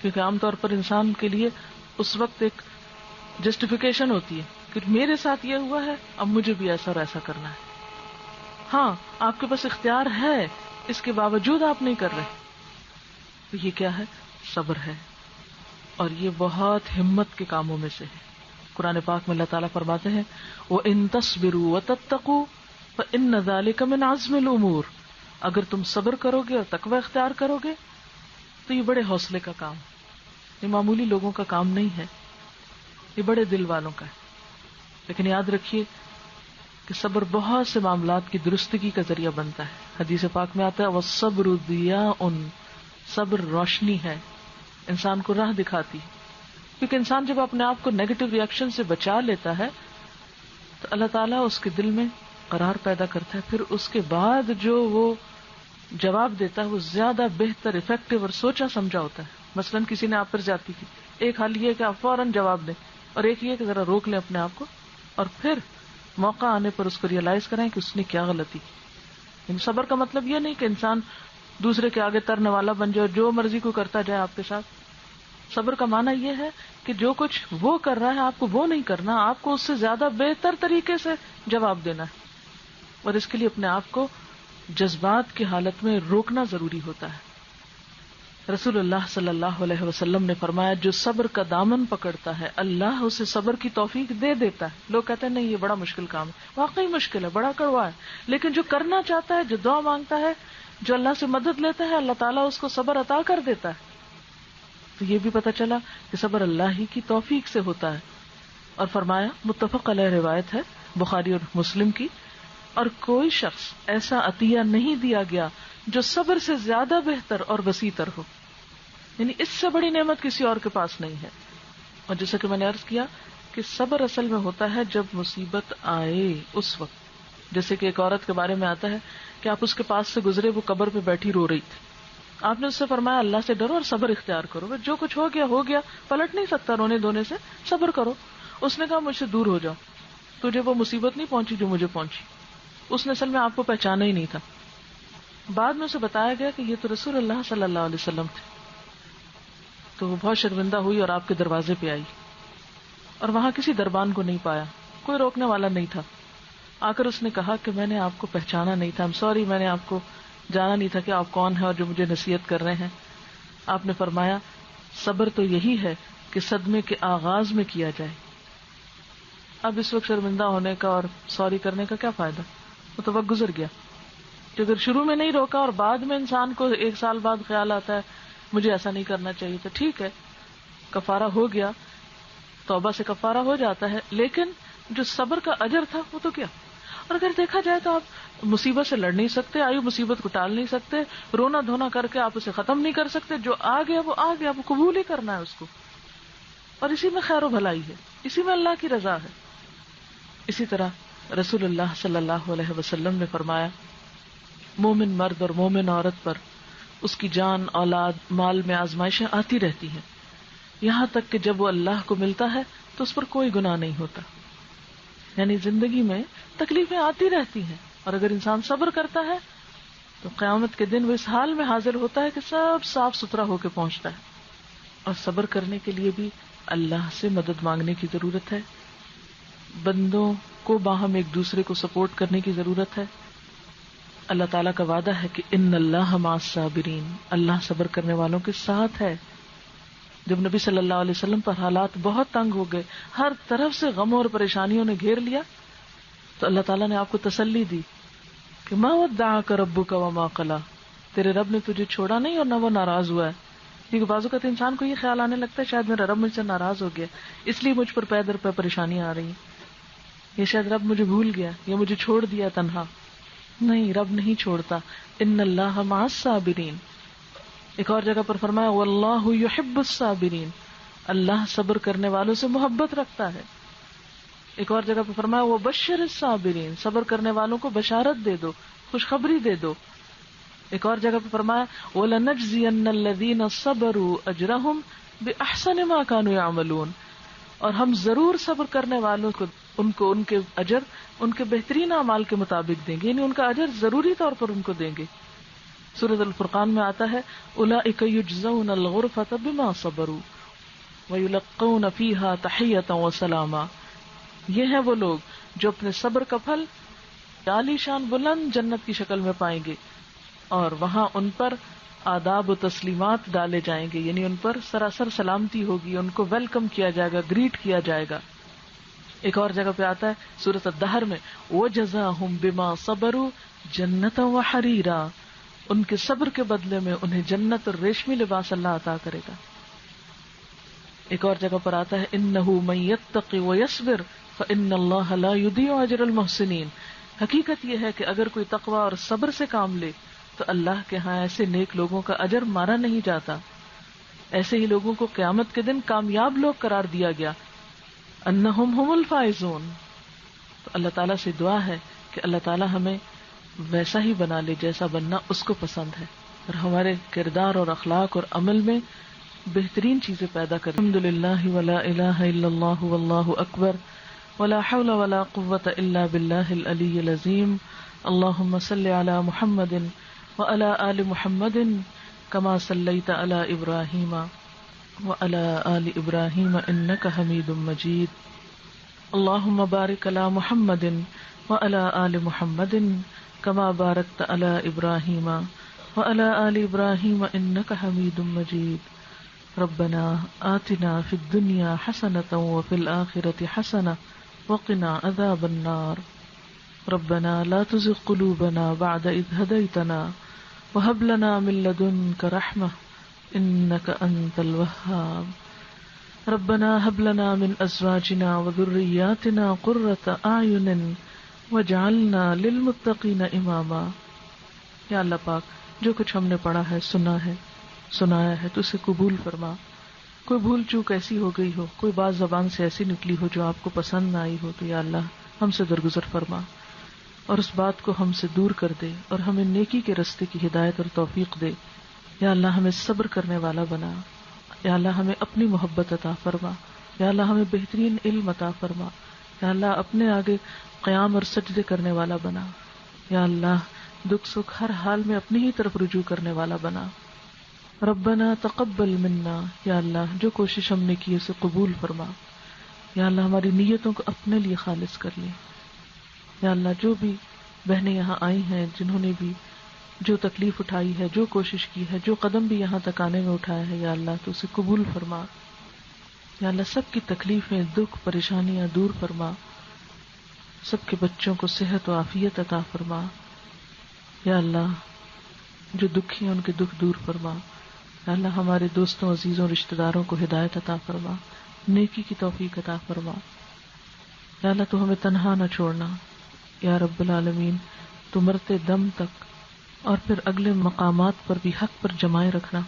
کیونکہ عام طور پر انسان کے لیے اس وقت ایک جسٹیفیکیشن ہوتی ہے کہ میرے ساتھ یہ ہوا ہے، اب مجھے بھی ایسا اور ایسا کرنا ہے. ہاں آپ کے پاس اختیار ہے، اس کے باوجود آپ نہیں کر رہے، تو یہ کیا ہے؟ صبر ہے. اور یہ بہت ہمت کے کاموں میں سے ہے. قرآن پاک میں اللہ تعالیٰ فرماتے ہیں وَإِن تَصْبِرُوا وَتَتَّقُوا فَإِنَّ ذَلِكَ مِنْ عَزْمِ الْأُمُورِ، اگر تم صبر کرو گے اور تقوی اختیار کرو گے تو یہ بڑے حوصلے کا کام، یہ معمولی لوگوں کا کام نہیں ہے، یہ بڑے دل والوں کا ہے. لیکن یاد رکھیے کہ صبر بہت سے معاملات کی درستگی کا ذریعہ بنتا ہے. حدیث پاک میں آتا ہے وَالصَّبْرُ ضِيَاءٌ، صبر روشنی ہے، انسان کو راہ دکھاتی ہے. کیونکہ انسان جب اپنے آپ کو نیگیٹو ری ایکشن سے بچا لیتا ہے تو اللہ تعالیٰ اس کے دل میں قرار پیدا کرتا ہے، پھر اس کے بعد جو وہ جواب دیتا ہے وہ زیادہ بہتر، افیکٹو اور سوچا سمجھا ہوتا ہے. مثلاً کسی نے آپ پر زیادتی کی، ایک حل یہ کہ آپ فوراً جواب دیں، اور ایک یہ کہ ذرا روک لیں اپنے آپ کو، اور پھر موقع آنے پر اس کو ریئلائز کریں کہ اس نے کیا غلطی کی. یعنی صبر کا مطلب یہ نہیں کہ انسان دوسرے کے آگے ترنے والا بن جائے اور جو مرضی کو کرتا جائے آپ کے ساتھ. صبر کا معنی یہ ہے کہ جو کچھ وہ کر رہا ہے آپ کو وہ نہیں کرنا، آپ کو اس سے زیادہ بہتر طریقے سے جواب دینا ہے. اور اس کے لیے اپنے آپ کو جذبات کی حالت میں روکنا ضروری ہوتا ہے. رسول اللہ صلی اللہ علیہ وسلم نے فرمایا جو صبر کا دامن پکڑتا ہے اللہ اسے صبر کی توفیق دے دیتا ہے. لوگ کہتے ہیں نہیں یہ بڑا مشکل کام ہے، واقعی مشکل ہے، بڑا کڑوا ہے، لیکن جو کرنا چاہتا ہے، جو دعا مانگتا ہے، جو اللہ سے مدد لیتا ہے، اللہ تعالیٰ اس کو صبر عطا کر دیتا ہے. تو یہ بھی پتہ چلا کہ صبر اللہ ہی کی توفیق سے ہوتا ہے. اور فرمایا، متفق علیہ روایت ہے بخاری اور مسلم کی، اور کوئی شخص ایسا عطیہ نہیں دیا گیا جو صبر سے زیادہ بہتر اور وسیع تر ہو. یعنی اس سے بڑی نعمت کسی اور کے پاس نہیں ہے. اور جیسا کہ میں نے عرض کیا کہ صبر اصل میں ہوتا ہے جب مصیبت آئے اس وقت. جیسے کہ ایک عورت کے بارے میں آتا ہے کہ آپ اس کے پاس سے گزرے, وہ قبر پہ بیٹھی رو رہی تھی. آپ نے اس سے فرمایا اللہ سے ڈرو اور صبر اختیار کرو, جو کچھ ہو گیا, پلٹ نہیں سکتا رونے دھونے سے, صبر کرو. اس نے کہا مجھ سے دور ہو جاؤ, تجھے وہ مصیبت نہیں پہنچی جو مجھے پہنچی. اس نے اصل میں آپ کو پہچانا ہی نہیں تھا. بعد میں اسے بتایا گیا کہ یہ تو رسول اللہ صلی اللہ علیہ وسلم تھے. تو وہ بہت شرمندہ ہوئی اور آپ کے دروازے پہ آئی, اور وہاں کسی دربان کو نہیں پایا, کوئی روکنے والا نہیں تھا. آ کر اس نے کہا کہ میں نے آپ کو پہچانا نہیں تھا, سوری, میں نے آپ کو جانا نہیں تھا کہ آپ کون ہیں اور جو مجھے نصیحت کر رہے ہیں. آپ نے فرمایا صبر تو یہی ہے کہ صدمے کے آغاز میں کیا جائے. اب اس وقت شرمندہ ہونے کا اور سوری کرنے کا کیا فائدہ, وہ تو وقت گزر گیا. کہ اگر شروع میں نہیں روکا اور بعد میں انسان کو 1 سال بعد خیال آتا ہے مجھے ایسا نہیں کرنا چاہیے, تو ٹھیک ہے, کفارہ ہو گیا, توبہ سے کفارہ ہو جاتا ہے. لیکن جو صبر کا اجر تھا وہ تو کیا. اور اگر دیکھا جائے تو آپ مصیبت سے لڑ نہیں سکتے, آئی مصیبت کو ٹال نہیں سکتے, رونا دھونا کر کے آپ اسے ختم نہیں کر سکتے. جو آ گیا وہ آ گیا, وہ قبول ہی کرنا ہے اس کو, اور اسی میں خیر و بھلائی ہے, اسی میں اللہ کی رضا ہے. اسی طرح رسول اللہ صلی اللہ علیہ وسلم نے فرمایا مومن مرد اور مومن عورت پر اس کی جان, اولاد, مال میں آزمائشیں آتی رہتی ہیں, یہاں تک کہ جب وہ اللہ کو ملتا ہے تو اس پر کوئی گناہ نہیں ہوتا. یعنی زندگی میں تکلیفیں آتی رہتی ہیں, اور اگر انسان صبر کرتا ہے تو قیامت کے دن وہ اس حال میں حاضر ہوتا ہے کہ سب صاف ستھرا ہو کے پہنچتا ہے. اور صبر کرنے کے لیے بھی اللہ سے مدد مانگنے کی ضرورت ہے, بندوں کو باہم ایک دوسرے کو سپورٹ کرنے کی ضرورت ہے. اللہ تعالیٰ کا وعدہ ہے کہ ان اللہ مع الصابرین, اللہ صبر کرنے والوں کے ساتھ ہے. جب نبی صلی اللہ علیہ وسلم پر حالات بہت تنگ ہو گئے, ہر طرف سے غموں اور پریشانیوں نے گھیر لیا, تو اللہ تعالیٰ نے آپ کو تسلی دی کہ ما ودعک ربک وما قلی, تیرے رب نے تجھے چھوڑا نہیں اور نہ وہ ناراض ہوا ہے. کیونکہ بعض اوقات انسان کو یہ خیال آنے لگتا ہے شاید میرا رب مجھ سے ناراض ہو گیا, اس لیے مجھ پر پے در پے پریشانیاں آ رہی ہیں, یہ شاید رب مجھے بھول گیا یا مجھے چھوڑ دیا تنہا. نہیں, رب نہیں چھوڑتا. ان اللہ مع الصابرین. ایک اور جگہ پر فرمایا واللہ یحب الصابرین, اللہ صبر کرنے والوں سے محبت رکھتا ہے. ایک اور جگہ پر فرمایا وبشر الصابرین, صبر کرنے والوں کو بشارت دے دو, خوشخبری دے دو. ایک اور جگہ پر فرمایا وَلَنَجْزِيَنَّ الَّذِينَ صَبَرُوا أَجْرَهُمْ بِأَحْسَنِ مَا كَانُوا يَعْمَلُونَ, اور ہم ضرور صبر کرنے والوں کو ان کے اجر ان کے بہترین اعمال کے مطابق دیں گے, یعنی ان کا اجر ضروری طور پر ان کو دیں گے. سورۃ الفرقان میں آتا ہے اولئک یجزون الغرفۃ بما صبروا ویلقون فیہا تحیۃ وسلاما, یہ ہیں وہ لوگ جو اپنے صبر کا پھل عالی شان بلند جنت کی شکل میں پائیں گے, اور وہاں ان پر آداب و تسلیمات ڈالے جائیں گے, یعنی ان پر سراسر سلامتی ہوگی, ان کو ویلکم کیا جائے گا, گریٹ کیا جائے گا. ایک اور جگہ پہ آتا ہے سورۃ الدہر میں وَجَزَاهُمْ بِمَا صَبَرُوا جَنَّةً وَحَرِيرًا, ان کے صبر کے بدلے میں انہیں جنت اور ریشمی لباس اللہ عطا کرے گا. ایک اور جگہ پر آتا ہے إِنَّهُ مَن يَتَّقِ وَيَصْبِرْ فَإِنَّ اللَّهَ لَا يُضِيعُ أَجْرَ الْمُحْسِنِينَ. حقیقت یہ ہے کہ اگر کوئی تقوی اور صبر سے کام لے تو اللہ کے ہاں ایسے نیک لوگوں کا اجر مارا نہیں جاتا. ایسے ہی لوگوں کو قیامت کے دن کامیاب لوگ قرار دیا گیا. انہم ہم الفائزون. تو اللہ تعالیٰ سے دعا ہے کہ اللہ تعالیٰ ہمیں ویسا ہی بنا لے جیسا بننا اس کو پسند ہے, اور ہمارے کردار اور اخلاق اور عمل میں بہترین چیزیں پیدا کرے. الحمدللہ ولا الہ الا اللہ واللہ اکبر ولا حول ولا قوة الا باللہ العلی العظیم. اللہم صلی علی محمد وعلی آل محمد کما صلیت علی ابراہیم وعلی آل ابراہیم انک حمید مجید. اللہم بارک علی محمد وعلی آل محمد کما بارکت علی ابراہیم وعلی آل ابراہیم انک حمید مجید. ربنا آتنا فی الدنیا حسنۃ وفی الآخرۃ حسنۃ وقنا عذاب النار. ربنا لا تزغ قلوبنا بعد إذ هديتنا وهب لنا من لدنك رحمة إنك أنت الوهاب. ربنا هب لنا من أزواجنا وذرياتنا قرة أعين وجعلنا للمتقین اماما. یا اللہ پاک جو کچھ ہم نے پڑھا ہے، سنا ہے، سنایا ہے، تو اسے قبول فرما. کوئی بھول چوک ایسی ہو گئی ہو، کوئی بات زبان سے ایسی نکلی ہو جو آپ کو پسند نہ آئی ہو، تو یا اللہ ہم سے درگزر فرما اور اس بات کو ہم سے دور کر دے اور ہمیں نیکی کے رستے کی ہدایت اور توفیق دے. یا اللہ ہمیں صبر کرنے والا بنا. یا اللہ ہمیں اپنی محبت عطا فرما. یا اللہ ہمیں بہترین علم عطا فرما. یا اللہ اپنے آگے قیام اور سجدے کرنے والا بنا. یا اللہ دکھ سکھ ہر حال میں اپنی ہی طرف رجوع کرنے والا بنا. ربنا تقبل منا. یا اللہ جو کوشش ہم نے کی اسے قبول فرما. یا اللہ ہماری نیتوں کو اپنے لیے خالص کر لے. یا اللہ جو بھی بہنیں یہاں آئی ہیں، جنہوں نے بھی جو تکلیف اٹھائی ہے، جو کوشش کی ہے، جو قدم بھی یہاں تک آنے میں اٹھایا ہے، یا اللہ تو اسے قبول فرما. یا اللہ سب کی تکلیفیں، دکھ، پریشانیاں دور فرما. سب کے بچوں کو صحت و عافیت عطا فرما. یا اللہ جو دکھی ہیں ان کے دکھ دور فرما. یا اللہ ہمارے دوستوں، عزیزوں، رشتہ داروں کو ہدایت عطا فرما، نیکی کی توفیق عطا فرما. یا اللہ تو ہمیں تنہا نہ چھوڑنا. یا رب العالمین تو مرتے دم تک اور پھر اگلے مقامات پر بھی حق پر جمائے رکھنا.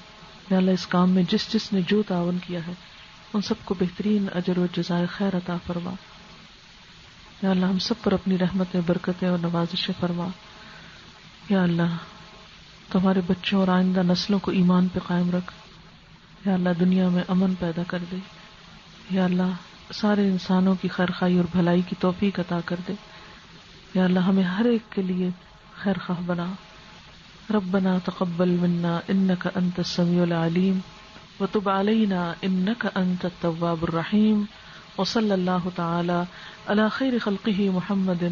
یا اللہ اس کام میں جس جس نے جو تعاون کیا ہے ان سب کو بہترین اجر و جزائے خیر عطا فرما. یا اللہ ہم سب پر اپنی رحمتیں، برکتیں اور نوازشیں فرما. یا اللہ تمہارے بچوں اور آئندہ نسلوں کو ایمان پہ قائم رکھ. یا اللہ دنیا میں امن پیدا کر دے. یا اللہ سارے انسانوں کی خیرخواہی اور بھلائی کی توفیق عطا کر دے. یا اللہ ہمیں ہر ایک کے لیے خیر خواہ بنا. ربنا تقبل منا انک انت السمیع العلیم وتب علینا انک انت التواب الرحیم. وصلی اللہ تعالی علی خیر خلقہ محمد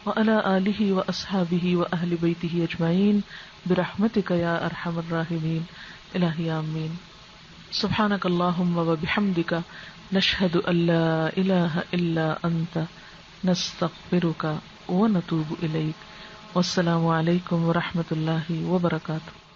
وعلی آلہ واصحابہ واہل بیتہ اجمعین برحمتک یا ارحم الراحمین. الہی آمین. سبحانک اللہم وبحمدک نشہد ان لا الہ الا انت نستغفرک ونتوب الیک. والسلام علیکم ورحمۃ اللہ وبرکاتہ.